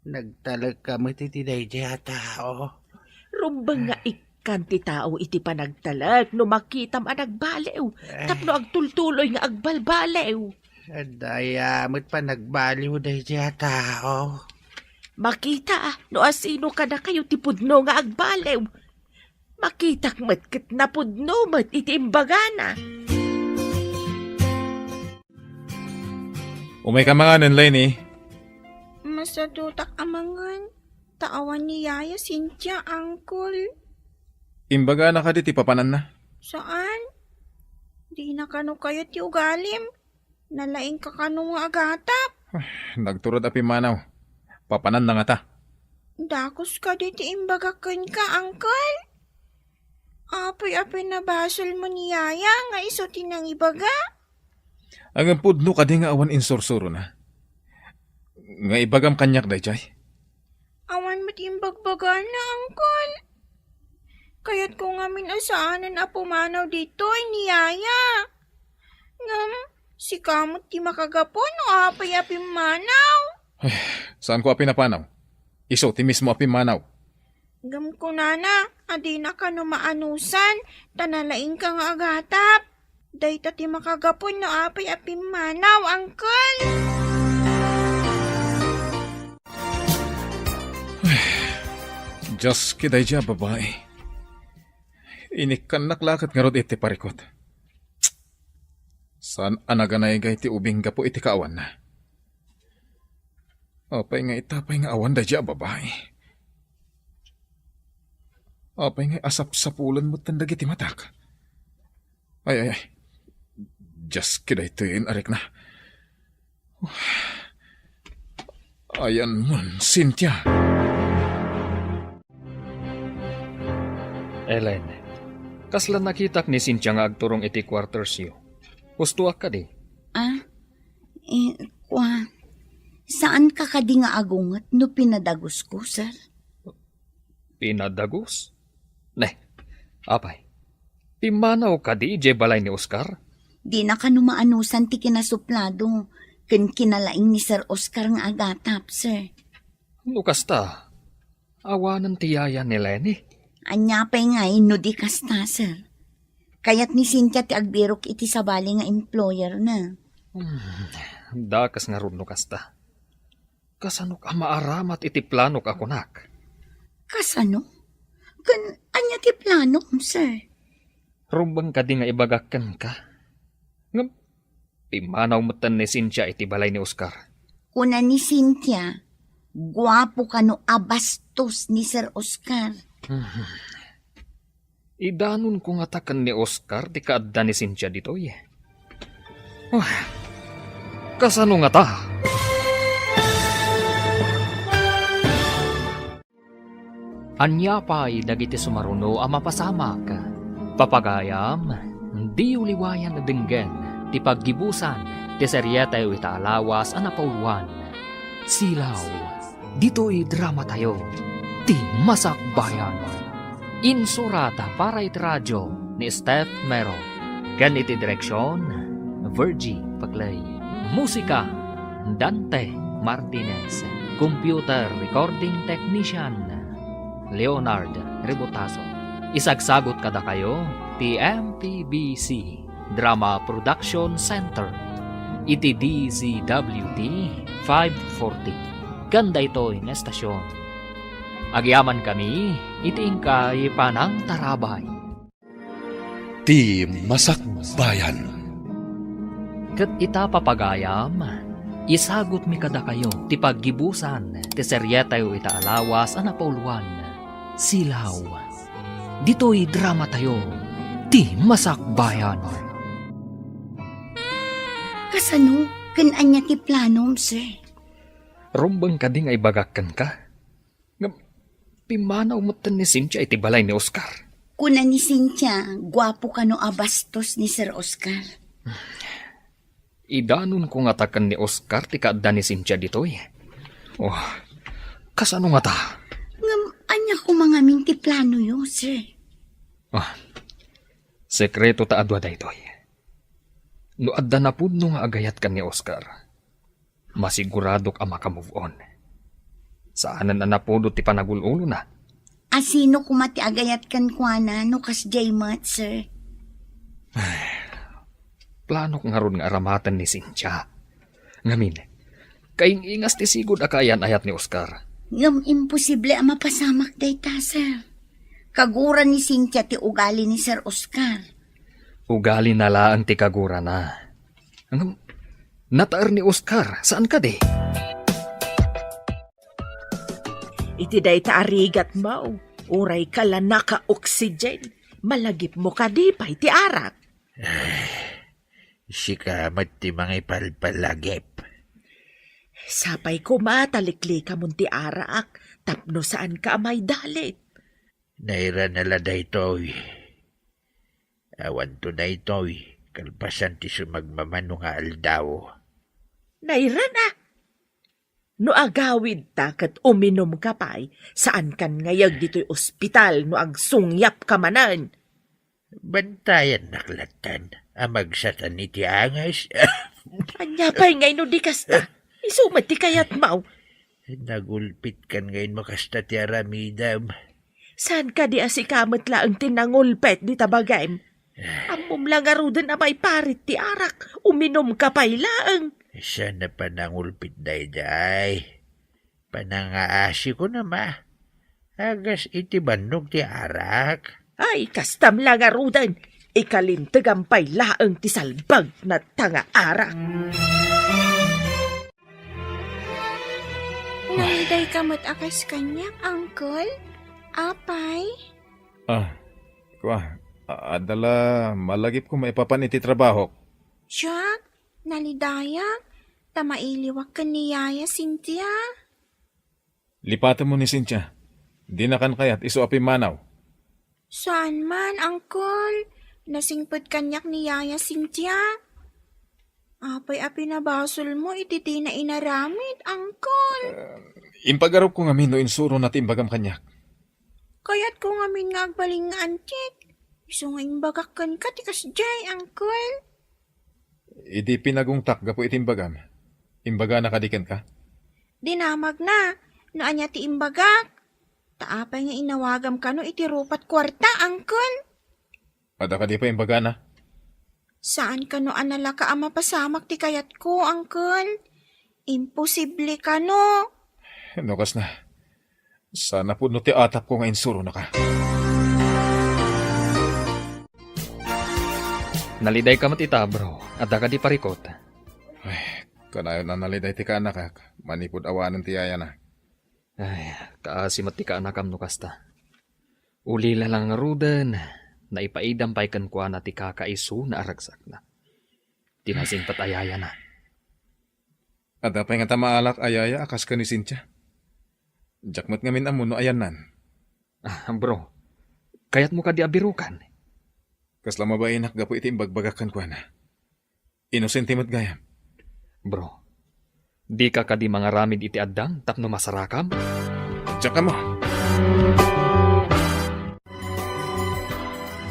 Nagtalag ka mo iti day tao. Rumbang nga Kanti tao iti panagtalag no makitam ang nagbalew. Tapno agtultuloy nga agbalbalew. Daya, mo't pa nagbaliw na siya tao. Makita no asino ka na kayo tipudno nga agbalew. Makitak mat kat napudno mat iti imbagana. Umay ka mga nanlay ni. Masadutak amangan. Taawan ni Yaya, Cynthia, Uncle. Imbaga na ka di ti papanan na. Saan? Di na kano kayo ti ugalim. Nalaing ka kano nga agatap. Nagturod api manaw. Papanan na nga ta. Dakos ka di ti imbagakan ka, Uncle. Apoy-apoy na basol mo ni Yaya nga isutin ng ibaga. Ang pudno ka di nga awan insursuro na. Nga ibagam kanyak day jay. Awan mo't imbagbaga na, Uncle. Kaya't kung amin asaanan na pumanaw dito ay ni Yaya. Ngam, si kamot ti makagapon o apay-apim manaw. Saan ko api napanaw? Iso, ti mismo api manaw. Ngam ko nana, adi na ka no maanusan, tanalaing ka nga agatap. Dayta ti makagapon no apay-apim manaw, Uncle. Diyos kiday dya, babae. Inikan naklakat nga rod iti parikot. Saan anaganay gay ti ubing gapo iti kaawan na? Apay nga itapay nga awan da dya, babae. Apay nga asap-sapulan mo tandag iti matak. Ay. Diyos kiday tuyin, arik na. Ayan mon, Cynthia. Ellen, kasla nakitak ni Cynthia nga agturong iti quarters yu. Gustuak ka di. Saan ka kadi nga agungat no pinadagos ko, sir? Pinadagos? Neh, apay. Pimanaw ka di, je balay ni Oscar? Di na ka numaanusan ti kinasuplado. Ken kinalaing ni Sir Oscar nga agatap, sir. Lukas ta, awanan ti Yaya ni Lenny. Anyapay nga no di kasta, sir. Kayat ni Cynthia ti agbirok iti sabali nga employer na. Dakas nga ron lukas ta. Kasanok maaramat iti planok ako nak. Kasano? Kan anya ti plano, sir? Rumbang ka di nga ibagakan ka. Nga, pimanaw matan ni Cynthia iti balay ni Oscar. Kuna ni Cynthia, guwapo ka no abastos ni Sir Oscar. Idanon ko nga takan ni Oscar di kaadda ni Cynthia ditoy. Kasano nga ta? Anya pa'y dagiti sumaruno ang mapasamak. Papagayam, di uliwayan na dinggen, ti paggibusan, ti seryeta yu itaalawas ang napauluan. Silaw, dito'y drama tayo, ti Masakbayan. Insurata para iti radyo ni Steph Mero. Gan iti direksyon, Virgie Paglay. Musika, Dante Martinez. Computer Recording Technician, Leonard Rebotazo. Isagsagot kada kayo, ti MTBC Drama Production Center. Iti DZWT 540. Ganda ito yung estasyon. Agyaman kami, itiingkay panang tarabay. Ti Masakbayan. Kat ita papagayam, isagot mi kada kayo, ti paggibusan, ti seryeta yu itaalawas ang napauluan. Silaw, dito'y drama tayo, ti Masakbayan. Kasano? Kan anya ti plano, sir? Rumbang ka di nga ibagakan ka. Nga, pimanaw mo tan ni Cynthia iti balay ni Oscar. Kuna ni Cynthia, guwapo ka no abastos ni Sir Oscar. Idanon ko nga takan ni Oscar ti kaadda ni Cynthia ditoy. Kasano nga ta? Anya ko mga minti plano yo, sir. Sekreto ta adwa daytoy. No adda na pud no nga agayat kan ni Oscar, masiguradok ang makamove on. Saanan na napudot ti panagulo na, Asino kumati agayat kan kuana no kas jay mat, sir. Plano ko nga ron nga aramatan ni Cynthia. Ngamin, kaing ingas ti sigod akayan ayat ni Oscar. Ngam imposible ang mapasamak dayta, sir. Kagura ni Cynthia ti ugali ni Sir Oscar. Ugali na laan ti kagura na. Ang nataar ni Oscar, saan ka di? Iti day taarigat mo. Uray ka lang naka-oxygen. Malagip mo ka di pa iti arak. Sikamat ti mga ipalpalagip. Sapay ko matalikli ka mun ti arak. Tapno saan ka may dalit. Naira nala daytoy. Awan to daytoy. Kalpasan ti sumagmamano nga aldaw. Naira na. No agawid ta kat uminom ka pa'y, saan kan ngayag dito'y ospital no ag sungyap ka manan. Bantayan naklatan. Amagsatan ni ti angas. Anya pa'y ngay no di kasta. Isumat ti kayat mau. Nagulpit kan ngayon makasta ti aramidam. Saan ka di asikamat laang tinangulpet di tabagay? Amom lang arudan na may parit ti arak. Uminom ka pa'y laang. Sana pa nangulpit day. Panangaasi ko na ma. Agas iti bandog ti arak. Ay, kastam lang arudan. Ikalintagang pa'y laang ti salbag na tanga arak. Naiday kamot akas kanyak, Uncle? Apay? Adala, malagip ko maipapan iti trabaho. Jack? Nalidayak? Tamailiwak ka ni Yaya Cynthia? Lipatan mo ni Cynthia. Di na kan kayat iso api manaw. Saan man, Uncle? Nasingpot kanyak ni Yaya Cynthia? Apay-api na basol mo, ititi na inaramid, Uncle. Impagarap ko nga min no insuro na timbagam kanyak. Kaya't ko nga min nga agbaling nga antik. Iso nga imbagakan ka, tikas jay, Uncle. Idi pinagungtak gapo itimbagam. Imbaga na kadikan ka? Dinamag na. Naan niya ti imbagak. Taapay nga inawagam ka no iti rupat kwarta, Uncle. Ada ka di pa imbaga na? Saan ka no anala ka ama pasamak ti kayat ko, Uncle? Imposible ka no. Nukas na. Sana po no ti atap ko nga insuro na ka. Naliday ka matita, bro. At ka di parikot. Ay, kanayon na naliday ti ka anak. Manipod awanan ti yaya na. Ay, kaasi mati ka anakam no kasta. Uli lang nga rudan. Na ipaidam pa'y kankwa na ti kakaiso na aragsak na. Tinasing patayaya na. Ada pa nga tamaalak ayaya akas ka ni Cynthia. Jakmat nga min amuno ayan nan. Bro, kayat mo ka di abirukan. Kasla mabainak gapo iti imbagbagakan ko na. Inosentimat gayam. Bro, di ka di mga ramid iti addang tapno masarakam? Tsaka mo.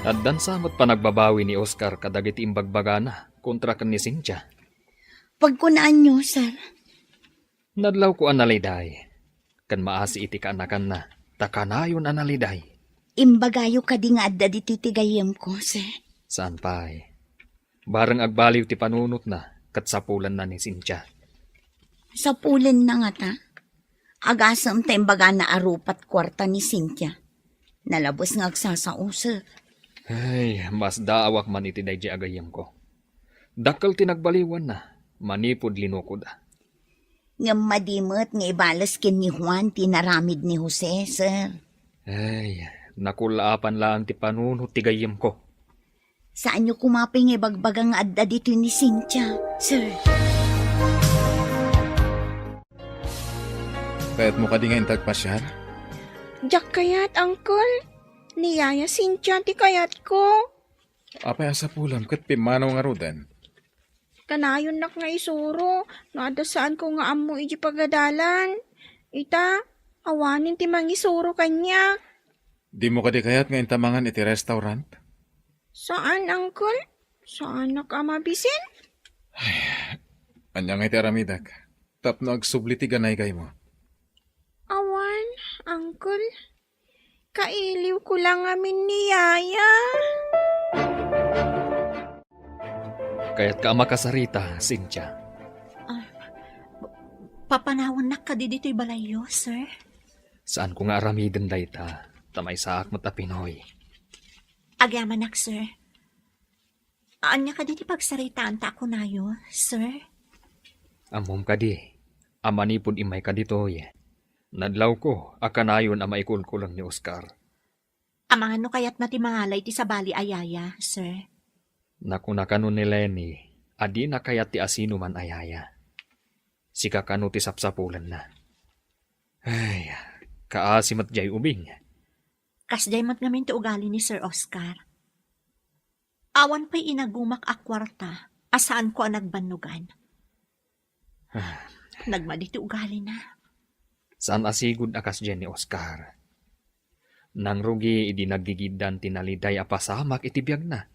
Addan samot pa nagbabawi ni Oscar kadag iti imbagbagana kontra kan ni Cynthia. Pagkunaan nyo, sir. Nadlaw ko analiday. Kan maasi iti kaanakan na. Takanayon analiday. Imbagayo ka di nga adda di titigayem ko, sir. Saan pa Barang agbaliw ti panunot na katsapulan na ni Cynthia. Sa pulen na nga ta. Agasam ta imbaga na arupat kwarta ni Cynthia. Nalabos nga agsasausap. Ay, mas daawak man iti dayjay agayam ko. Dakkel tinagbaliwan na. Manipod linukod. Ngam madimot nga ibalas kin ni Juan tinaramid ni Jose, sir. Ay, nakulaapan lang ti panunot ti gayam ko. Saan nyo kumaping ibagbagang adda dito ni Cynthia, sir? Kaya't mo ka di nga intagpasyar? Jack kayat, Uncle? Ni Yaya Cynthia ti kayat ko. Apay asa pulam kat pimanaw nga rudan. Kanayon nak nga isuro. Naadasaan ko nga amo iji pagadalan. Ita, awanin ti mangisuro kanya. Di mo ka di kayat nga intamangan iti restaurant? Saan, Uncle? Saan nakamabisin? Anya nga iti aramidak. Tapno agsubli ti ganay kay mo. Awan, Uncle. Kailiw ko lang amin ni Yaya. Kaya't ka makasarita, Cynthia. Papanawan na ka di dito'y balayo, sir. Saan ko nga aramiden dayta, tamay saak mo ta Pinoy. Agyaman nak, sir. Anya ka di pagsaritaan ta ako nayo, sir. Amom ka di, amanipod imay ka ditoy. Nadlaw ko, akanayon ang maikulkulang ni Oscar. Amano kayat na ti mangalay ti sabali ayaya, sir. Naku na kanon ni Lenny, adi na kayat ti asino man ayaya. Sika kano ti sapsapulan na. Ay, kaasimat jay ubing. Kasday mat ngamin ti ugali ni Sir Oscar. Awan pa'y inagumak a kwarta, asaan ko ang nagbanugan. Nagmadi ti ugali na. Saan asigod akas dyan ni Oscar? Nang rugi idi naggigidan tinaliday apasamak itibiyag na.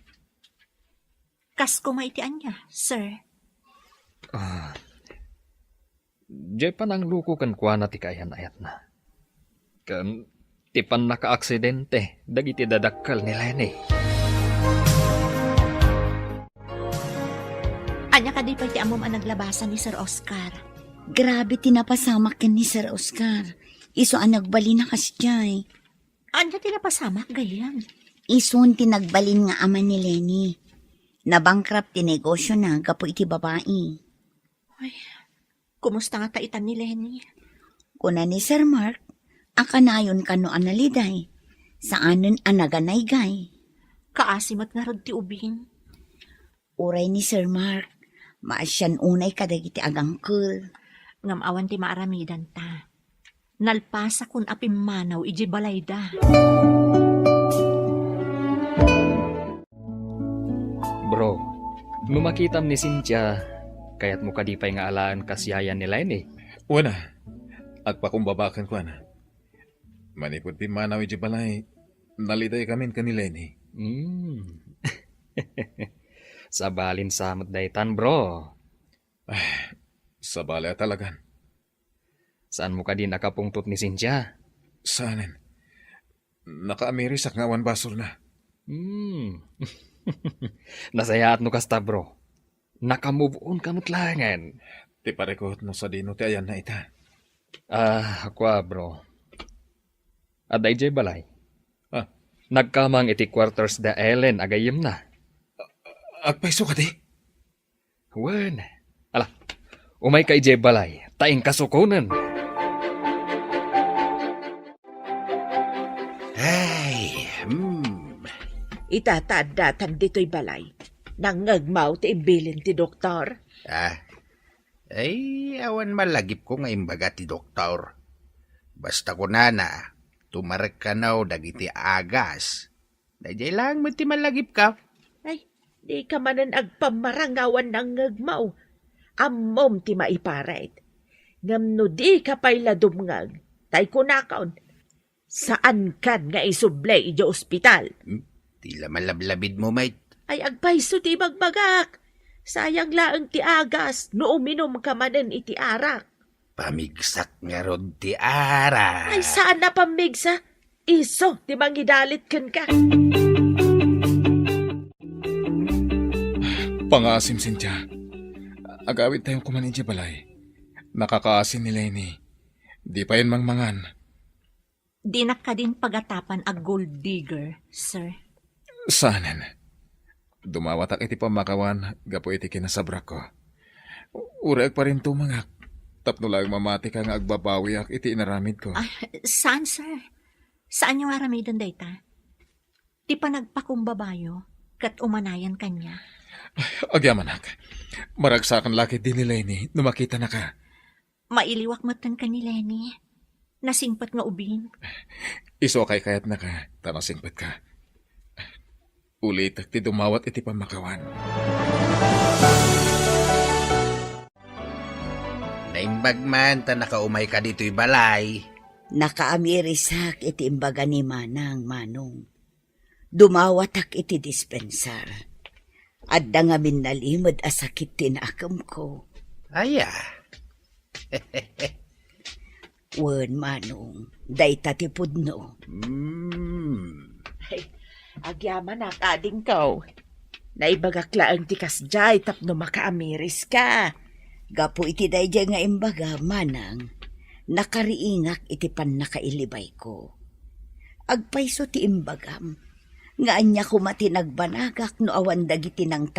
Kas kumaitian niya, sir. Diyay pa nang luko kan kwa na ti kayan ayat na. Kan tipan naka-aksidente, dagiti dadakkal ni Lenny. Anya ka di pa'y ti amom ang naglabasan ni Sir Oscar. Grabe tinapasamak ken ni Sir Oscar. Iso ang nagbali na kasjay. Anya tinapasamak gayam. Ison tinagbalin nga ama ni Lenny. Nabangkrap ti negosyo na gapo iti babae. Kumusta nga taitan ni Lenny? Kuna ni Sir Mark, akanayon kano analiday. Saanon anaganay-gay. Kaasimat nga rod ti ubing. Uray ni Sir Mark, maasyan unay kadagiti agangkul. Ngamawan ti maaramidan ta. Nalpasa kun apim manaw iji balayda. Bro, numakitam ni Cynthia, kaya't mo kadipay nga alaan kasyayan ni Lenny. Una, agpakumbabakan ko na. Manipod pimanaw iti balay, naliday kamin ka ni Lenny. Sabalin samot daytan, bro. Sa balay talagan. Saan mo ka din nakapungtot ni Cynthia? Saanin? Naka-amerisak nga awan basol na. Nasayaat no kasta, bro. Nakamove on kamot langan. Ti parekot no sa dino ti ayan na ita. Ako bro. Aday jay balay. Ah. Nagkamang iti quarters da Ellen agayim na. Agpaiso ka di? Wen. Ala, umay ka ijay balay. Taing kasukunan. Ay, Itatadatan dito'y balay. Nangagmaw ti imbilin ti doktor. Ay, awan malagip ko nga imbaga ti doktor. Basta ko na, tumarek ka na dagiti agas. Dajay lang mo ti malagip ka. Ay, di ka manan agpamarangawan ng ngagmaw. Ammom ti maiparait. Ngam no di ka pa'y ladumngag. Tay kunakaon. Saan kan nga isublay iti ospital? Tila malablabid mo, mate. Ay agpaiso ti bagbagak. Sayang laang ti agas no uminom ka manen iti arak. Pamigsak nga rod ti ara. Ay saan na pamigsa? Iso ti mangidalit ken ka. Pangasim, Cynthia. Agawid tayong kumanin di balay. Nakakaasin ni Lenny. Di pa yan mangmangan. Di na ka din pagatapan a gold digger, sir. Saanin? Dumawatak iti pamakawan, gapo iti kinasabrak ko. Ureg pa rin tumangak. Tapno lang mamati ka nga agbabawi ak iti inaramid ko. Saan, sir? Saan yung aramidan dayta? Di pa nagpakumbabayo, kat umanayan kanya. Agyamanak. Maragsakan lakit din ni Lenny, numakita na ka. Mailiwak matan ka ni Lenny. Nasingpat nga ubing. Iso kay kayat na ka, tanasingpat ka. Ulit ti dumawat iti pamakawan. Naimbag man, ta nakaumay ka dito'y balay. Nakaamirisak iti imbaga ni Manang Manong. Dumawatak iti dispensar. Adda nga minalimod asakit tinakam ko. Aya. Wen manong, dayta ti pudno. Agyaman na kading kaw. Naibagaklaan ti kasjay tapno makaamiris ka. Gapo iti dayjay nga imbaga, manang, nakariingak iti pan nakailibay ko. Agpayso ti imbagam, nga anya ko matinagbanagak no awan dagiti nang